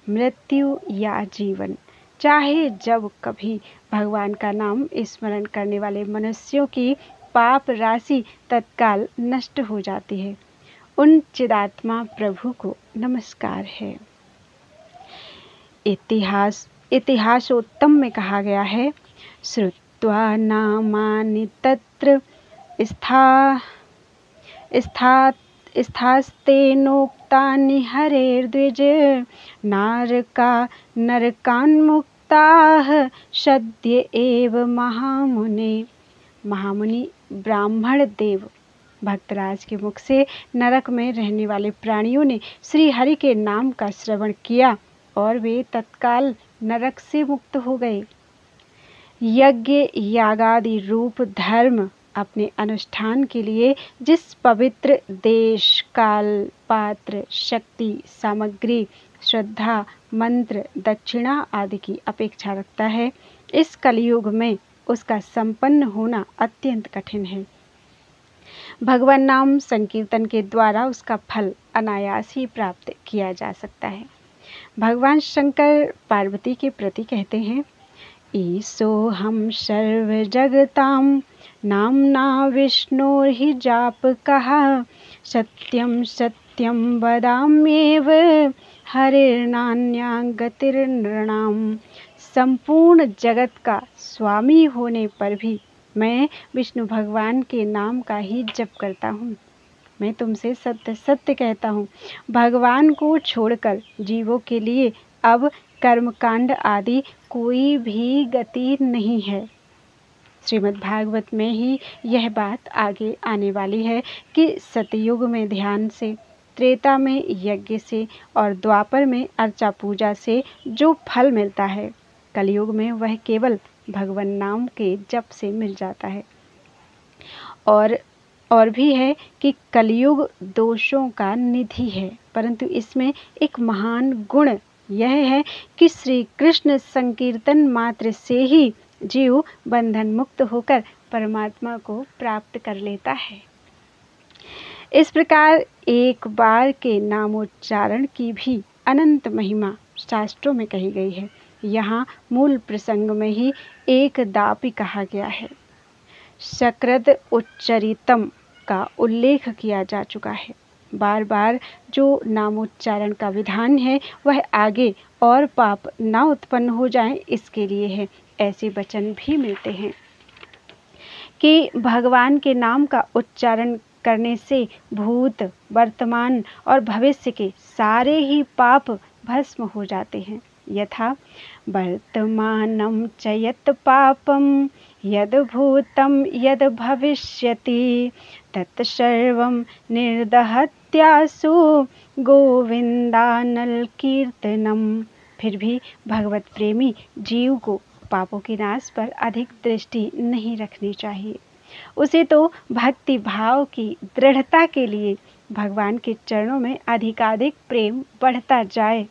मृत्यु या जीवन, चाहे जब कभी भगवान का नाम स्मरण करने वाले मनुष्यों की पाप राशि तत्काल नष्ट हो जाती है। उन चिदात्मा प्रभु को नमस्कार है। इतिहासोत्तम में कहा गया है, श्रुत्वा नामानि तत्र स्थास्तेनोक्तानि हरेर्द्विज नरकान्मुक्ताः सद्य एव महामुने। महामुनि ब्राह्मण देव भक्तराज के मुख से नरक में रहने वाले प्राणियों ने श्री हरि के नाम का श्रवण किया और वे तत्काल नरक से मुक्त हो गए। यज्ञ यागादि रूप धर्म अपने अनुष्ठान के लिए जिस पवित्र देश, काल, पात्र, शक्ति, सामग्री, श्रद्धा, मंत्र, दक्षिणा आदि की अपेक्षा रखता है, इस कलयुग में उसका संपन्न होना अत्यंत कठिन है। भगवान नाम संकीर्तन के द्वारा उसका फल अनायास ही प्राप्त किया जा सकता है। भगवान शंकर पार्वती के प्रति कहते हैं, ईसो हम सर्व जगताम नामना विष्णोर्हि जाप कहा सत्यम सत्यम वदाम्येव हरिर्नान्या गतिर्नृणाम। संपूर्ण जगत का स्वामी होने पर भी मैं विष्णु भगवान के नाम का ही जप करता हूँ। मैं तुमसे सत्य सत्य कहता हूँ, भगवान को छोड़कर जीवों के लिए अब कर्मकांड आदि कोई भी गति नहीं है। श्रीमद् भागवत में ही यह बात आगे आने वाली है कि सतयुग में ध्यान से, त्रेता में यज्ञ से और द्वापर में अर्चा पूजा से जो फल मिलता है, कलयुग में वह केवल भगवान नाम के जप से मिल जाता है। और भी है कि कलयुग दोषों का निधि है, परंतु इसमें एक महान गुण यह है कि श्री कृष्ण संकीर्तन मात्र से ही जीव बंधन मुक्त होकर परमात्मा को प्राप्त कर लेता है। इस प्रकार एक बार के नामोच्चारण की भी अनंत महिमा शास्त्रों में कही गई है। यहाँ मूल प्रसंग में ही एक दापि कहा गया है। सकृद उच्चरितम का उल्लेख किया जा चुका है। बार बार जो नामोच्चारण का विधान है वह आगे और पाप न उत्पन्न हो जाएं, इसके लिए है। ऐसे वचन भी मिलते हैं कि भगवान के नाम का उच्चारण करने से भूत, वर्तमान और भविष्य के सारे ही पाप भस्म हो जाते हैं। यथा वर्तमानं च यत् पापं यद् भूतं यद् भविष्यति तत्सर्वं निर्दहत्यासु गोविंदानल कीर्तनम। फिर भी भगवत प्रेमी जीव को पापों के नाश पर अधिक दृष्टि नहीं रखनी चाहिए। उसे तो भक्ति भाव की दृढ़ता के लिए भगवान के चरणों में अधिकाधिक प्रेम बढ़ता जाए,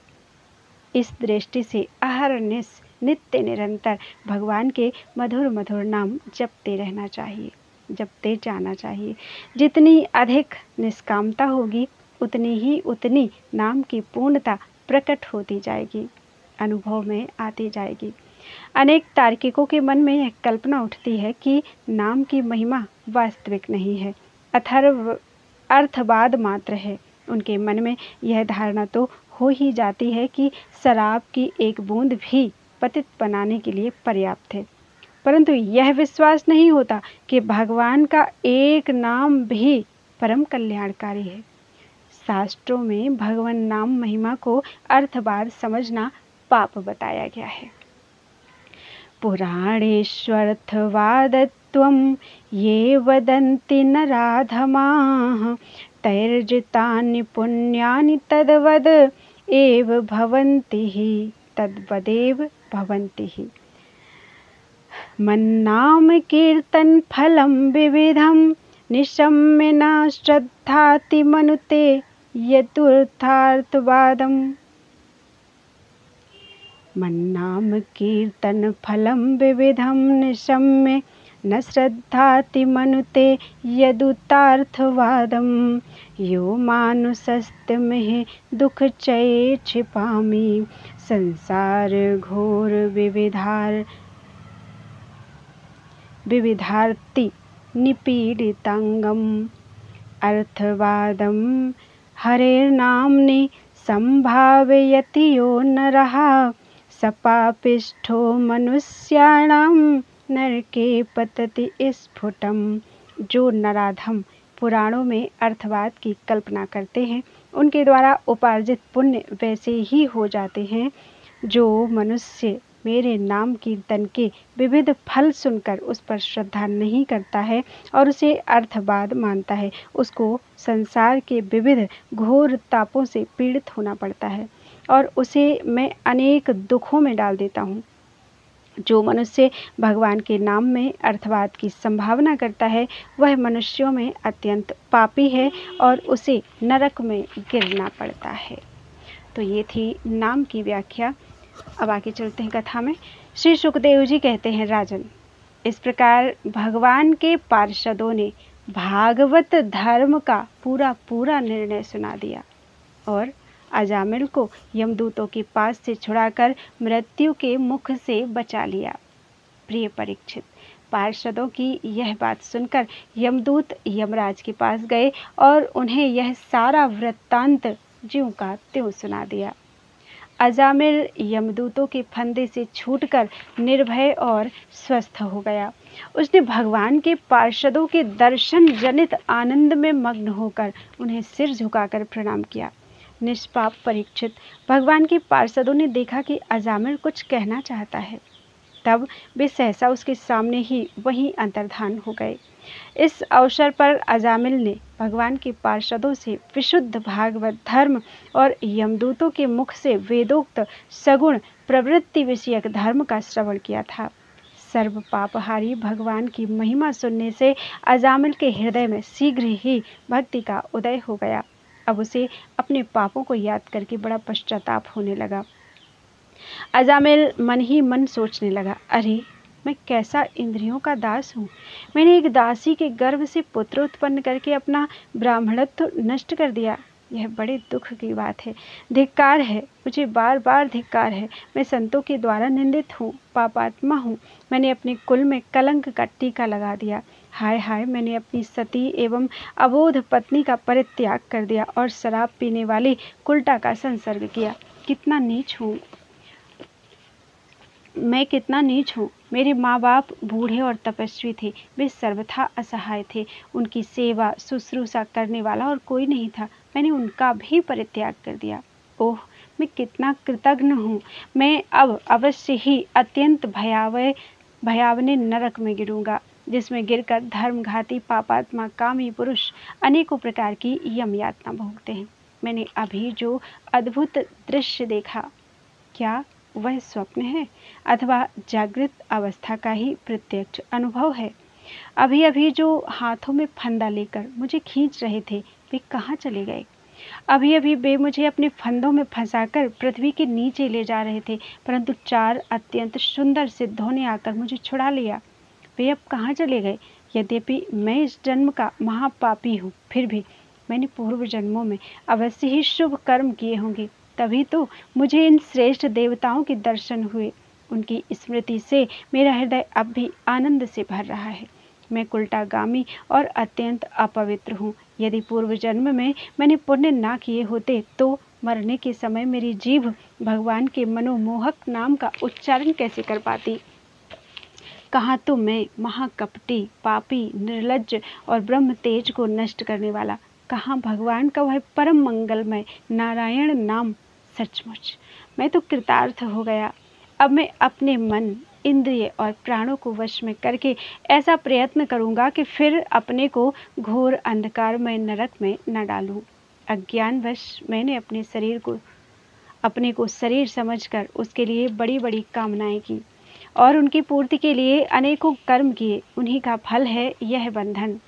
इस दृष्टि से अहरनिश नित्य निरंतर भगवान के मधुर मधुर नाम जपते रहना चाहिए, जपते जाना चाहिए। जितनी अधिक निष्कामता होगी उतनी नाम की पूर्णता प्रकट होती जाएगी, अनुभव में आती जाएगी। अनेक तार्किकों के मन में यह कल्पना उठती है कि नाम की महिमा वास्तविक नहीं है, अर्थवाद मात्र है। उनके मन में यह धारणा तो हो ही जाती है कि शराब की एक बूंद भी पतित बनाने के लिए पर्याप्त है, परंतु यह विश्वास नहीं होता कि भगवान का एक नाम भी परम कल्याणकारी है। शास्त्रों में भगवान नाम महिमा को अर्थवाद समझना पाप बताया गया है। पुराणेष्वर्थवादत्वं ये वदन्ति नराधमाः तैर्जितानि पुण्यानि तद्वद एव भवन्ति हि, तद्वदेव भवन्ति हि। मन्नाम कीर्तन फलं विविधं निशम्य न श्रद्धाति मनुते यतुर्थार्थवादम्। मन्नाम कीर्तन फलं विविधं निशम्य न श्रद्धाति मनुते यदुतार्थवादम्। यो मानुषस्तमिह दुख चये क्षिपामि संसार घोर विविधार्ति निपीडितांगम। अर्थवादं हरेर्नाम्नि संभावयति यो नरः सपापिष्ठो मनुष्याणां नरके पतति स्फुटम। जो नराधम पुराणों में अर्थवाद की कल्पना करते हैं, उनके द्वारा उपार्जित पुण्य वैसे ही हो जाते हैं। जो मनुष्य मेरे नाम कीर्तन के विविध फल सुनकर उस पर श्रद्धा नहीं करता है और उसे अर्थवाद मानता है, उसको संसार के विविध घोर तापों से पीड़ित होना पड़ता है और उसे मैं अनेक दुखों में डाल देता हूँ। जो मनुष्य भगवान के नाम में अर्थवाद की संभावना करता है, वह मनुष्यों में अत्यंत पापी है और उसे नरक में गिरना पड़ता है। तो ये थी नाम की व्याख्या। अब आगे चलते हैं कथा में। श्री सुखदेव जी कहते हैं, राजन, इस प्रकार भगवान के पार्षदों ने भागवत धर्म का पूरा निर्णय सुना दिया और अजामिल को यमदूतों के पास से छुड़ाकर मृत्यु के मुख से बचा लिया। प्रिय परीक्षित, पार्षदों की यह बात सुनकर यमदूत यमराज के पास गए और उन्हें यह सारा वृत्तांत ज्यों का त्यों सुना दिया। अजामिल यमदूतों के फंदे से छूटकर निर्भय और स्वस्थ हो गया। उसने भगवान के पार्षदों के दर्शन जनित आनंद में मग्न होकर उन्हें सिर झुकाकर प्रणाम किया। निष्पाप परीक्षित, भगवान के पार्षदों ने देखा कि अजामिल कुछ कहना चाहता है, तब वे सहसा उसके सामने ही वहीं अंतर्धान हो गए। इस अवसर पर अजामिल ने भगवान के पार्षदों से विशुद्ध भागवत धर्म और यमदूतों के मुख से वेदोक्त सगुण प्रवृत्ति विषयक धर्म का श्रवण किया था। सर्व पापहारी भगवान की महिमा सुनने से अजामिल के हृदय में शीघ्र ही भक्ति का उदय हो गया। अब उसे अपने पापों को याद करके बड़ा पश्चाताप होने लगा। अजामिल मन ही मन सोचने लगा, अरे मैं कैसा इंद्रियों का दास हूँ। मैंने एक दासी के गर्भ से पुत्र उत्पन्न करके अपना ब्राह्मणत्व नष्ट कर दिया। यह बड़े दुख की बात है। धिक्कार है, मुझे बार बार धिक्कार है। मैं संतों के द्वारा निंदित हूँ, पापात्मा हूँ। मैंने अपने कुल में कलंक का टीका लगा दिया। हाय हाय, मैंने अपनी सती एवं अबोध पत्नी का परित्याग कर दिया और शराब पीने वाली कुलटा का संसर्ग किया। कितना नीच हूँ मैं, कितना नीच हूँ। मेरे माँ बाप बूढ़े और तपस्वी थे, वे सर्वथा असहाय थे। उनकी सेवा शुश्रूषा करने वाला और कोई नहीं था। मैंने उनका भी परित्याग कर दिया। ओह, मैं कितना कृतज्ञ हूँ। मैं अब अवश्य ही अत्यंत भयावह भयावने नरक में गिरूंगा, जिसमें गिरकर धर्मघाती पापात्मा कामी पुरुष अनेकों प्रकार की यम यातना भोगते हैं। मैंने अभी जो अद्भुत दृश्य देखा, क्या वह स्वप्न है अथवा जागृत अवस्था का ही प्रत्यक्ष अनुभव है? अभी अभी जो हाथों में फंदा लेकर मुझे खींच रहे थे, वे कहाँ चले गए? अभी अभी वे मुझे अपने फंदों में फंसाकर पृथ्वी के नीचे ले जा रहे थे, परंतु 4 अत्यंत सुंदर सिद्धों ने आकर मुझे छुड़ा लिया। वे अब कहाँ चले गए? यद्यपि मैं इस जन्म का महापापी हूँ, फिर भी मैंने पूर्व जन्मों में अवश्य ही शुभ कर्म किए होंगे, तभी तो मुझे इन श्रेष्ठ देवताओं के दर्शन हुए। उनकी स्मृति से मेरा हृदय अब भी आनंद से भर रहा है। मैं कुलटागामी और अत्यंत अपवित्र हूँ। यदि पूर्व जन्म में मैंने पुण्य ना किए होते तो मरने के समय मेरी जीभ भगवान के मनोमोहक नाम का उच्चारण कैसे कर पाती? कहाँ तो मैं महाकपटी, पापी, निर्लज्ज और ब्रह्म तेज को नष्ट करने वाला, कहाँ भगवान का वह परम मंगलमय नारायण नाम। सचमुच मैं तो कृतार्थ हो गया। अब मैं अपने मन, इंद्रिय और प्राणों को वश में करके ऐसा प्रयत्न करूंगा कि फिर अपने को घोर अंधकारमय नरक में न डालूं। अज्ञानवश मैंने अपने को शरीर समझकर उसके लिए बड़ी बड़ी कामनाएं की और उनकी पूर्ति के लिए अनेकों कर्म किए। उन्हीं का फल है यह बंधन।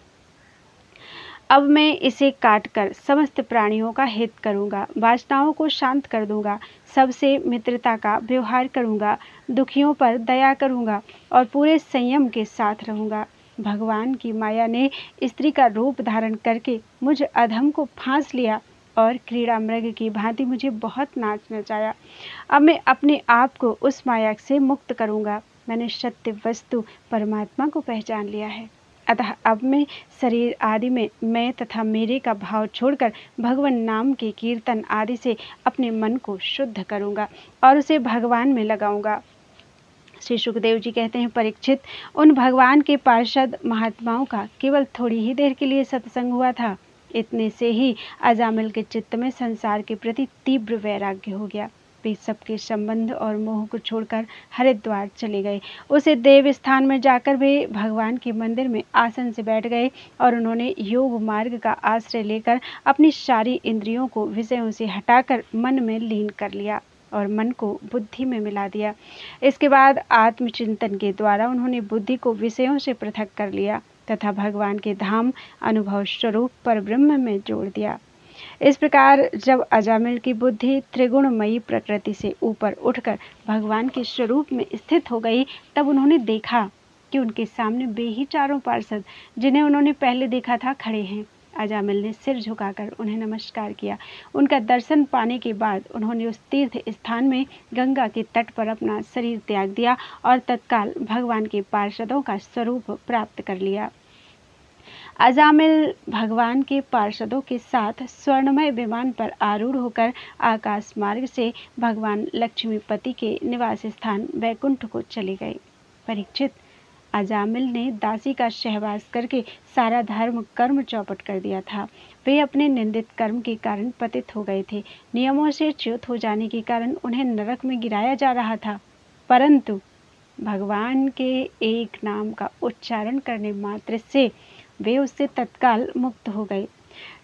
अब मैं इसे काटकर समस्त प्राणियों का हित करूंगा, वासनाओं को शांत कर दूंगा, सबसे मित्रता का व्यवहार करूंगा, दुखियों पर दया करूंगा और पूरे संयम के साथ रहूंगा। भगवान की माया ने स्त्री का रूप धारण करके मुझ अधम को फांस लिया और क्रीड़ा मृग की भांति मुझे बहुत नाच नचाया। अब मैं अपने आप को उस माया से मुक्त करूंगा। मैंने सत्य वस्तु परमात्मा को पहचान लिया है, अतः अब मैं शरीर आदि में मैं तथा मेरे का भाव छोड़कर भगवान नाम के कीर्तन आदि से अपने मन को शुद्ध करूंगा और उसे भगवान में लगाऊंगा। श्री सुखदेव जी कहते हैं, परीक्षित, उन भगवान के पार्षद महात्माओं का केवल थोड़ी ही देर के लिए सत्संग हुआ था। इतने से ही अजामिल के चित्त में संसार के प्रति तीव्र वैराग्य हो गया। वे सबके संबंध और मोह को छोड़कर हरिद्वार चले गए। उसे देव स्थान में जाकर वे भगवान के मंदिर में आसन से बैठ गए और उन्होंने योग मार्ग का आश्रय लेकर अपनी सारी इंद्रियों को विषयों से हटाकर मन में लीन कर लिया और मन को बुद्धि में मिला दिया। इसके बाद आत्मचिंतन के द्वारा उन्होंने बुद्धि को विषयों से पृथक कर लिया तथा भगवान के धाम अनुभव स्वरूप परब्रह्म में जोड़ दिया। इस प्रकार जब अजामिल की बुद्धि त्रिगुणमयी प्रकृति से ऊपर उठकर भगवान के स्वरूप में स्थित हो गई, तब उन्होंने देखा कि उनके सामने वे ही 4 पार्षद जिन्हें उन्होंने पहले देखा था खड़े हैं। अजामिल ने सिर झुकाकर उन्हें नमस्कार किया। उनका दर्शन पाने के बाद उन्होंने उस तीर्थ स्थान में गंगा के तट पर अपना शरीर त्याग दिया और तत्काल भगवान के पार्षदों का स्वरूप प्राप्त कर लिया। अजामिल भगवान के पार्षदों के साथ स्वर्णमय विमान पर आरूढ़ होकर आकाश मार्ग से भगवान लक्ष्मीपति के निवास स्थान वैकुंठ को चले गए। परीक्षित, अजामिल ने दासी का सहवास करके सारा धर्म कर्म चौपट कर दिया था। वे अपने निंदित कर्म के कारण पतित हो गए थे। नियमों से च्युत हो जाने के कारण उन्हें नरक में गिराया जा रहा था, परंतु भगवान के एक नाम का उच्चारण करने मात्र से वे उससे तत्काल मुक्त हो गए।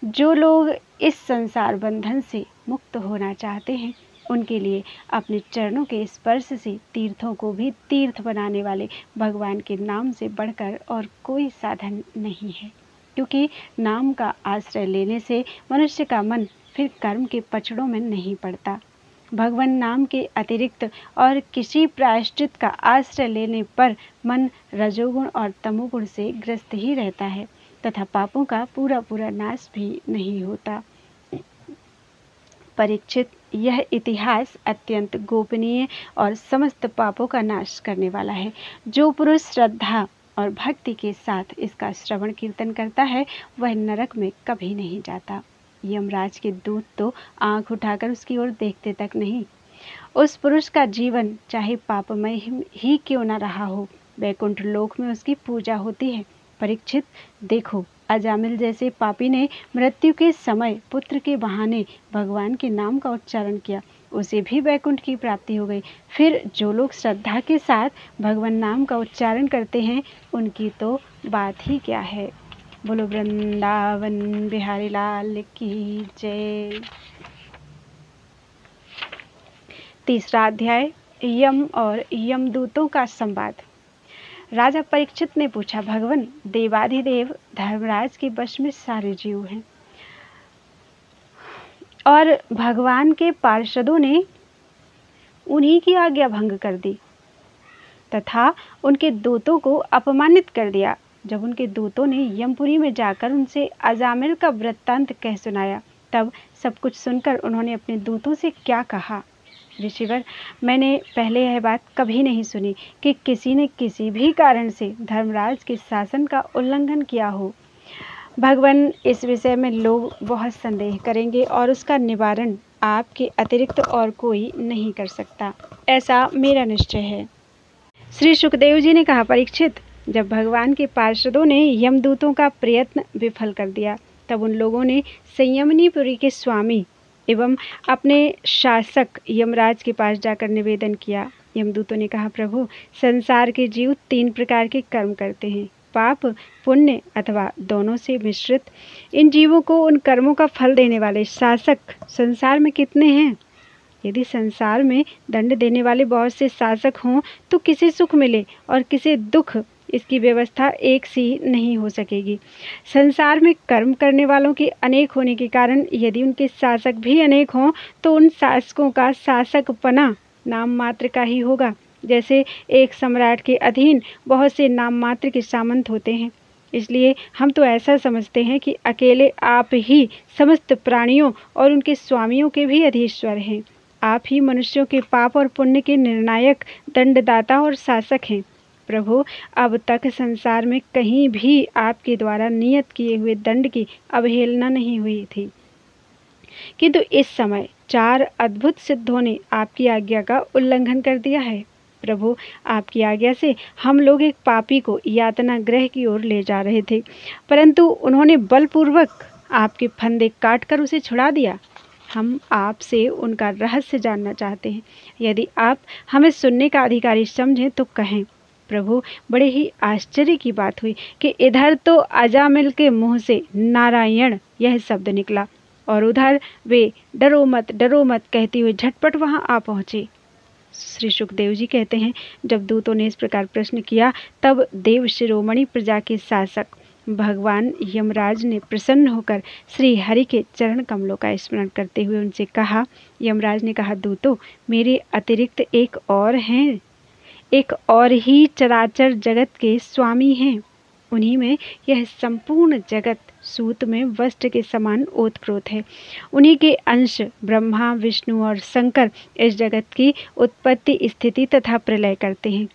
जो लोग इस संसार बंधन से मुक्त होना चाहते हैं, उनके लिए अपने चरणों के स्पर्श से तीर्थों को भी तीर्थ बनाने वाले भगवान के नाम से बढ़कर और कोई साधन नहीं है, क्योंकि नाम का आश्रय लेने से मनुष्य का मन फिर कर्म के पचड़ों में नहीं पड़ता। भगवान नाम के अतिरिक्त और किसी प्रायश्चित का आश्रय लेने पर मन रजोगुण और तमोगुण से ग्रस्त ही रहता है तथा पापों का पूरा पूरा नाश भी नहीं होता। परीक्षित, यह इतिहास अत्यंत गोपनीय और समस्त पापों का नाश करने वाला है। जो पुरुष श्रद्धा और भक्ति के साथ इसका श्रवण कीर्तन करता है, वह नरक में कभी नहीं जाता। यमराज के दूत तो आंख उठाकर उसकी ओर देखते तक नहीं। उस पुरुष का जीवन चाहे पापमय ही क्यों न रहा हो, वैकुंठ लोक में उसकी पूजा होती है। परीक्षित, देखो, अजामिल जैसे पापी ने मृत्यु के समय पुत्र के बहाने भगवान के नाम का उच्चारण किया, उसे भी वैकुंठ की प्राप्ति हो गई। फिर जो लोग श्रद्धा के साथ भगवान नाम का उच्चारण करते हैं उनकी तो बात ही क्या है। बोलो वृंदावन बिहारी लाल की जय। तीसरा अध्याय, यम और यमदूतों का संवाद। राजा परीक्षित ने पूछा, भगवान देवाधिदेव धर्मराज के वश में सारे जीव हैं और भगवान के पार्षदों ने उन्हीं की आज्ञा भंग कर दी तथा उनके दूतों को अपमानित कर दिया। जब उनके दूतों ने यमपुरी में जाकर उनसे अजामिल का वृत्तांत कह सुनाया, तब सब कुछ सुनकर उन्होंने अपने दूतों से क्या कहा। ऋषिवर, मैंने पहले यह बात कभी नहीं सुनी कि किसी ने किसी भी कारण से धर्मराज के शासन का उल्लंघन किया हो। भगवान, इस विषय में लोग बहुत संदेह करेंगे और उसका निवारण आपके अतिरिक्त और कोई नहीं कर सकता, ऐसा मेरा निश्चय है। श्री सुखदेव जी ने कहा, परीक्षित, जब भगवान के पार्षदों ने यमदूतों का प्रयत्न विफल कर दिया, तब उन लोगों ने संयमनीपुरी के स्वामी एवं अपने शासक यमराज के पास जाकर निवेदन किया। यमदूतों ने कहा, प्रभु, संसार के जीव 3 प्रकार के कर्म करते हैं, पाप, पुण्य अथवा दोनों से मिश्रित। इन जीवों को उन कर्मों का फल देने वाले शासक संसार में कितने हैं? यदि संसार में दंड देने वाले बहुत से शासक हों तो किसे सुख मिले और किसे दुख, इसकी व्यवस्था एक सी नहीं हो सकेगी। संसार में कर्म करने वालों के अनेक होने के कारण यदि उनके शासक भी अनेक हों तो उन शासकों का शासकपना नाम मात्र का ही होगा। जैसे एक सम्राट के अधीन बहुत से नाम मात्र के सामंत होते हैं। इसलिए हम तो ऐसा समझते हैं कि अकेले आप ही समस्त प्राणियों और उनके स्वामियों के भी अधीश्वर हैं। आप ही मनुष्यों के पाप और पुण्य के निर्णायक, दंडदाता और शासक हैं। प्रभु, अब तक संसार में कहीं भी आपके द्वारा नियत किए हुए दंड की अवहेलना नहीं हुई थी, किंतु इस समय 4 अद्भुत सिद्धों ने आपकी आज्ञा का उल्लंघन कर दिया है। प्रभु, आपकी आज्ञा से हम लोग एक पापी को यातना गृह की ओर ले जा रहे थे, परंतु उन्होंने बलपूर्वक आपके फंदे काटकर उसे छुड़ा दिया। हम आपसे उनका रहस्य जानना चाहते हैं। यदि आप हमें सुनने का अधिकारी समझें तो कहें। प्रभु, बड़े ही आश्चर्य की बात हुई कि इधर तो अजामिल के मुंह से नारायण यह शब्द निकला और उधर वे डरो मत कहती हुई झटपट वहां आ पहुंचे। श्री सुखदेव जी कहते हैं, जब दूतों ने इस प्रकार प्रश्न किया, तब देव शिरोमणि प्रजा के शासक भगवान यमराज ने प्रसन्न होकर श्री हरि के चरण कमलों का स्मरण करते हुए उनसे कहा। यमराज ने कहा, दूतों, मेरे अतिरिक्त एक और ही चराचर जगत के स्वामी हैं। उन्हीं में यह संपूर्ण जगत सूत में वस्त्र के समान ओतप्रोत है। उन्हीं के अंश ब्रह्मा, विष्णु और शंकर इस जगत की उत्पत्ति, स्थिति तथा प्रलय करते हैं।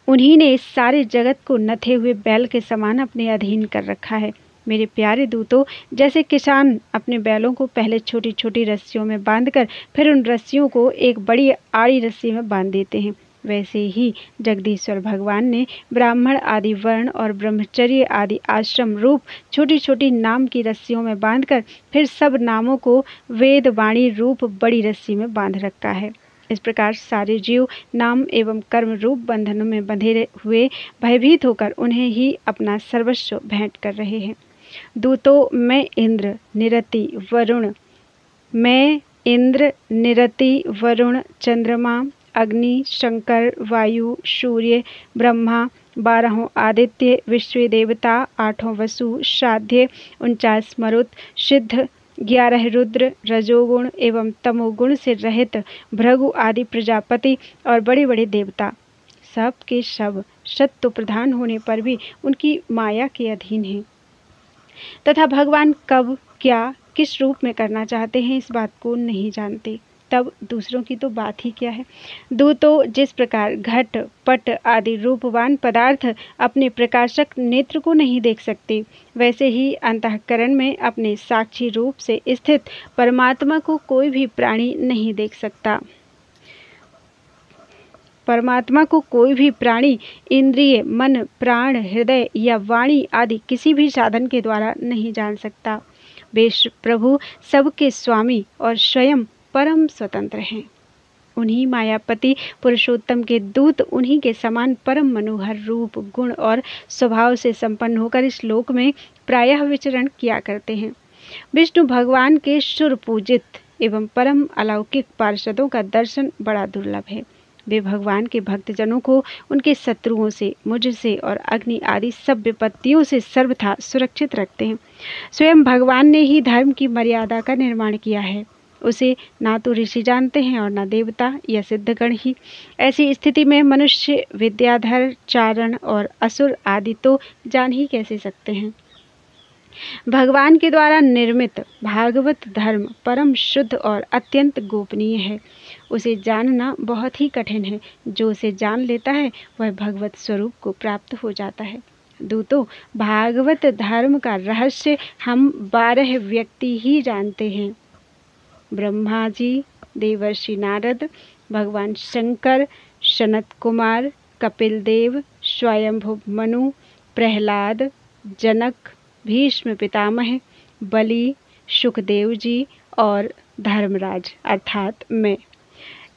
उन्हीं ने इस सारे जगत को नथे हुए बैल के समान अपने अधीन कर रखा है। मेरे प्यारे दूतों, जैसे किसान अपने बैलों को पहले छोटी छोटी रस्सियों में बांधकर फिर उन रस्सियों को एक बड़ी आड़ी रस्सी में बांध देते हैं, वैसे ही जगदीश्वर भगवान ने ब्राह्मण आदि वर्ण और ब्रह्मचर्य आदि आश्रम रूप छोटी छोटी नाम की रस्सियों में बांधकर फिर सब नामों को वेद वाणी रूप बड़ी रस्सी में बांध रखा है। इस प्रकार सारे जीव नाम एवं कर्म रूप बंधनों में बंधे हुए भयभीत होकर उन्हें ही अपना सर्वस्व भेंट कर रहे हैं। दूतों, मैं इंद्र, निरति, वरुण, चंद्रमा, अग्नि, शंकर, वायु, सूर्य, ब्रह्मा, 12 आदित्य, विश्व देवता, 8 वसु, श्राद्ध, 49 मरुत, सिद्ध, 11 रुद्र, रजोगुण एवं तमोगुण से रहित भृगु आदि प्रजापति और बड़े बड़े देवता, सब के सब सत्व प्रधान होने पर भी उनकी माया के अधीन हैं तथा भगवान कब, क्या, किस रूप में करना चाहते हैं इस बात को नहीं जानते। तब दूसरों की तो बात ही क्या है। दूतों, जिस प्रकार घट, पट आदि रूपवान पदार्थ अपने प्रकाशक नेत्र को नहीं देख सकते, वैसे ही अंतःकरण में अपने साक्षी रूप से स्थित परमात्मा को कोई भी प्राणी नहीं देख सकता। परमात्मा को कोई भी प्राणी इंद्रिय, मन, प्राण, हृदय या वाणी आदि किसी भी साधन के द्वारा नहीं जान सकता। विश्व प्रभु सबके स्वामी और स्वयं परम स्वतंत्र हैं। उन्हीं मायापति पुरुषोत्तम के दूत उन्हीं के समान परम मनोहर रूप, गुण और स्वभाव से संपन्न होकर इस लोक में प्रायः विचरण किया करते हैं। विष्णु भगवान के सुर पूजित एवं परम अलौकिक पार्षदों का दर्शन बड़ा दुर्लभ है। वे भगवान के भक्तजनों को उनके शत्रुओं से, मुझसे और अग्नि आदि सब विपत्तियों से सर्वथा सुरक्षित रखते हैं। स्वयं भगवान ने ही धर्म की मर्यादा का निर्माण किया है। उसे ना तो ऋषि जानते हैं और ना देवता या सिद्धगण ही। ऐसी स्थिति में मनुष्य, विद्याधर, चारण और असुर आदि तो जान ही कैसे सकते हैं। भगवान के द्वारा निर्मित भागवत धर्म परम शुद्ध और अत्यंत गोपनीय है। उसे जानना बहुत ही कठिन है। जो उसे जान लेता है वह भगवत स्वरूप को प्राप्त हो जाता है। दूतों, भागवत धर्म का रहस्य हम 12 व्यक्ति ही जानते हैं। ब्रह्मा जी, देवर्षि नारद, भगवान शंकर, सनत कुमार, कपिल देव, स्वयंभु मनु, प्रहलाद, जनक, भीष्म पितामह, बलि, सुखदेव जी और धर्मराज अर्थात मैं।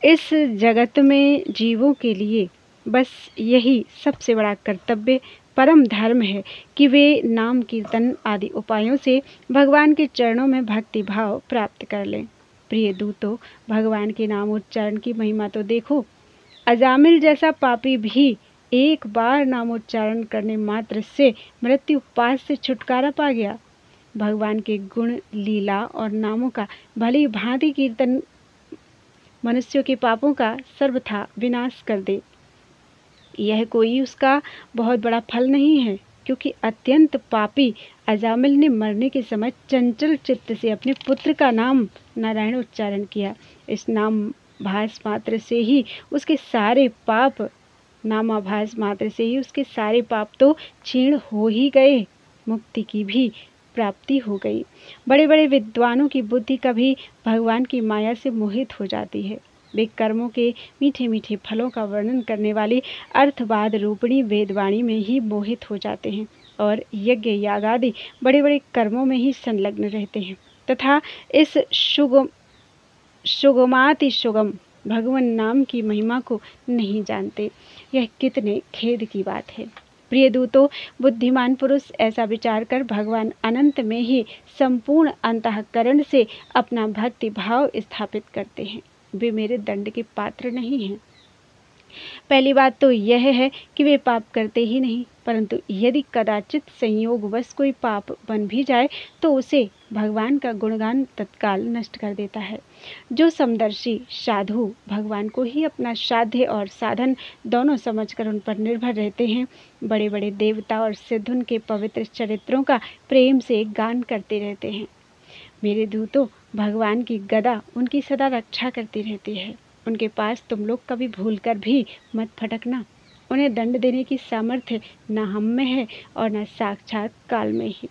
इस जगत में जीवों के लिए बस यही सबसे बड़ा कर्तव्य परम धर्म है कि वे नाम कीर्तन आदि उपायों से भगवान के चरणों में भक्ति भाव प्राप्त कर लें। प्रिय दूतों, भगवान के नाम उच्चारण की महिमा तो देखो। अजामिल जैसा पापी भी एक बार नामोच्चारण करने मात्र से मृत्यु पाश से छुटकारा पा गया। भगवान के गुण, लीला और नामों का भली भांति कीर्तन मनुष्यों के पापों का सर्वथा विनाश कर दे। यह कोई उसका बहुत बड़ा फल नहीं है, क्योंकि अत्यंत पापी अजामिल ने मरने के समय चंचल चित्त से अपने पुत्र का नाम नारायण उच्चारण किया। इस नाम भास मात्र से ही उसके सारे पाप नामाभास मात्र से ही उसके सारे पाप तो क्षीण हो ही गए, मुक्ति की भी प्राप्ति हो गई। बड़े बड़े विद्वानों की बुद्धि कभी भगवान की माया से मोहित हो जाती है। वे कर्मों के मीठे मीठे फलों का वर्णन करने वाली अर्थवाद रूपिणी वेदवाणी में ही मोहित हो जाते हैं और यज्ञ याग आदि बड़े बड़े कर्मों में ही संलग्न रहते हैं तथा इस सुगमाति सुगम भगवान नाम की महिमा को नहीं जानते। यह कितने खेद की बात है। प्रिय दूतों, बुद्धिमान पुरुष ऐसा विचार कर भगवान अनंत में ही संपूर्ण अंतःकरण से अपना भक्ति भाव स्थापित करते हैं। वे मेरे दंड के पात्र नहीं हैं। पहली बात तो यह है कि वे पाप करते ही नहीं, परंतु यदि कदाचित संयोगवश कोई पाप बन भी जाए तो उसे भगवान का गुणगान तत्काल नष्ट कर देता है। जो समदर्शी साधु भगवान को ही अपना साध्य और साधन दोनों समझकर उन पर निर्भर रहते हैं, बड़े बड़े देवता और सिद्ध उनके पवित्र चरित्रों का प्रेम से गान करते रहते हैं। मेरे दूतों, भगवान की गदा उनकी सदा रक्षा करती रहती है। उनके पास तुम लोग कभी भूलकर भी मत फटकना। उन्हें दंड देने की सामर्थ्य न हम में है और न साक्षात काल में ही।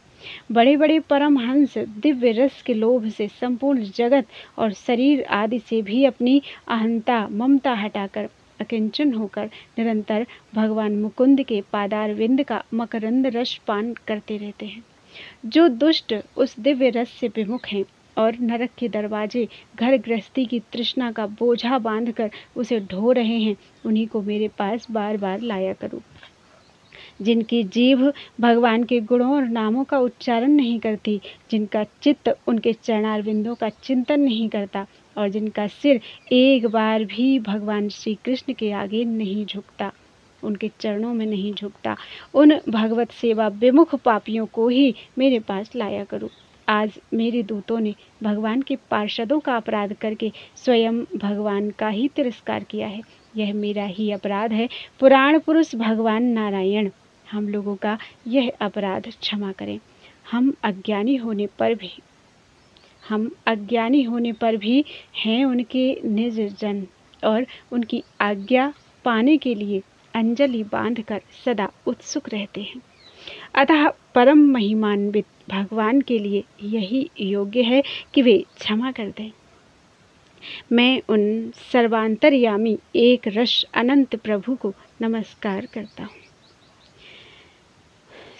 बड़े बड़े परमहंस दिव्य रस के लोभ से संपूर्ण जगत और शरीर आदि से भी अपनी अहंता ममता हटाकर अकिंचन होकर निरंतर भगवान मुकुंद के पादारविंद का मकरंद रस पान करते रहते हैं। जो दुष्ट उस दिव्य रस से विमुख हैं और नरक के दरवाजे घर गृहस्थी की तृष्णा का बोझा बांधकर उसे ढो रहे हैं, उन्हीं को मेरे पास बार बार लाया करो। जिनकी जीभ भगवान के गुणों और नामों का उच्चारण नहीं करती, जिनका चित्त उनके चरणारविंदों का चिंतन नहीं करता और जिनका सिर एक बार भी भगवान श्री कृष्ण के आगे नहीं झुकता, उनके चरणों में नहीं झुकता, उन भगवत सेवा विमुख पापियों को ही मेरे पास लाया करो। आज मेरे दूतों ने भगवान के पार्षदों का अपराध करके स्वयं भगवान का ही तिरस्कार किया है। यह मेरा ही अपराध है। पुराण पुरुष भगवान नारायण हम लोगों का यह अपराध क्षमा करें। हम अज्ञानी होने पर भी हैं उनके निज जन और उनकी आज्ञा पाने के लिए अंजलि बांधकर सदा उत्सुक रहते हैं। अतः परम महिमान्वित भगवान के लिए यही योग्य है कि वे क्षमा कर दें। मैं उन सर्वांतर्यामी एक रस अनंत प्रभु को नमस्कार करता हूँ।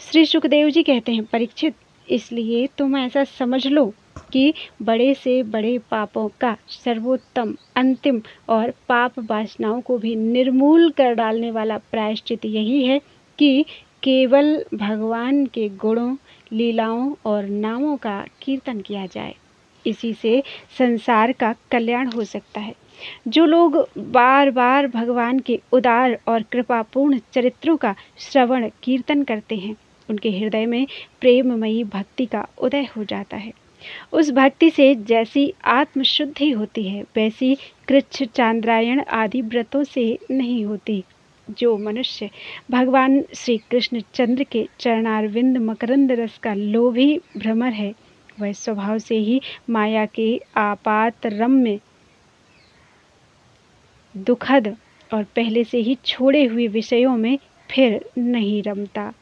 श्री सुखदेव जी कहते हैं, परीक्षित, इसलिए तुम ऐसा समझ लो कि बड़े से बड़े पापों का सर्वोत्तम, अंतिम और पाप वासनाओं को भी निर्मूल कर डालने वाला प्रायश्चित यही है कि केवल भगवान के गुणों, लीलाओं और नामों का कीर्तन किया जाए। इसी से संसार का कल्याण हो सकता है। जो लोग बार बार भगवान के उदार और कृपापूर्ण चरित्रों का श्रवण कीर्तन करते हैं, उनके हृदय में प्रेममयी भक्ति का उदय हो जाता है। उस भक्ति से जैसी आत्मशुद्धि होती है, वैसी कृच्छ, चांद्रायण आदि व्रतों से नहीं होती। जो मनुष्य भगवान श्री कृष्ण चंद्र के चरणारविंद मकरंद रस का लोभी भ्रमर है, वह स्वभाव से ही माया के आपात रम्य, दुखद और पहले से ही छोड़े हुए विषयों में फिर नहीं रमता।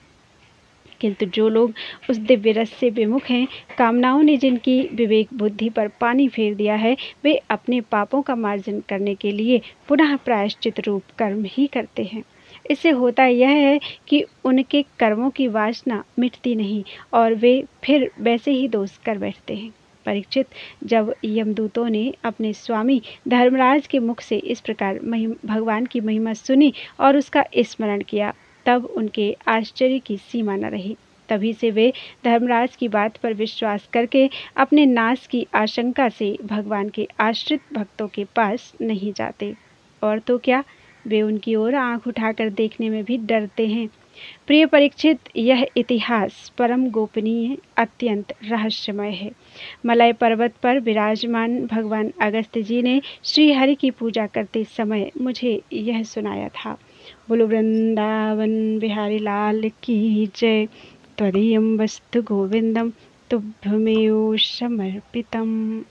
किंतु जो लोग उस दिव्य रस से विमुख हैं, कामनाओं ने जिनकी विवेक बुद्धि पर पानी फेर दिया है, वे अपने पापों का मार्जन करने के लिए पुनः प्रायश्चित रूप कर्म ही करते हैं। इससे होता यह है कि उनके कर्मों की वासना मिटती नहीं और वे फिर वैसे ही दोष कर बैठते हैं। परीक्षित, जब यमदूतों ने अपने स्वामी धर्मराज के मुख से इस प्रकार भगवान की महिमा सुनी और उसका स्मरण किया, तब उनके आश्चर्य की सीमा न रही। तभी से वे धर्मराज की बात पर विश्वास करके अपने नाश की आशंका से भगवान के आश्रित भक्तों के पास नहीं जाते, और तो क्या, वे उनकी ओर आंख उठाकर देखने में भी डरते हैं। प्रिय परीक्षित, यह इतिहास परम गोपनीय, अत्यंत रहस्यमय है। मलय पर्वत पर विराजमान भगवान अगस्त्य जी ने श्री हरि की पूजा करते समय मुझे यह सुनाया था। बोलो वृंदावन बिहारी लाल की जय। त्वदीयं वस्तु गोविंदम तुभ्यमेव समर्पितम्।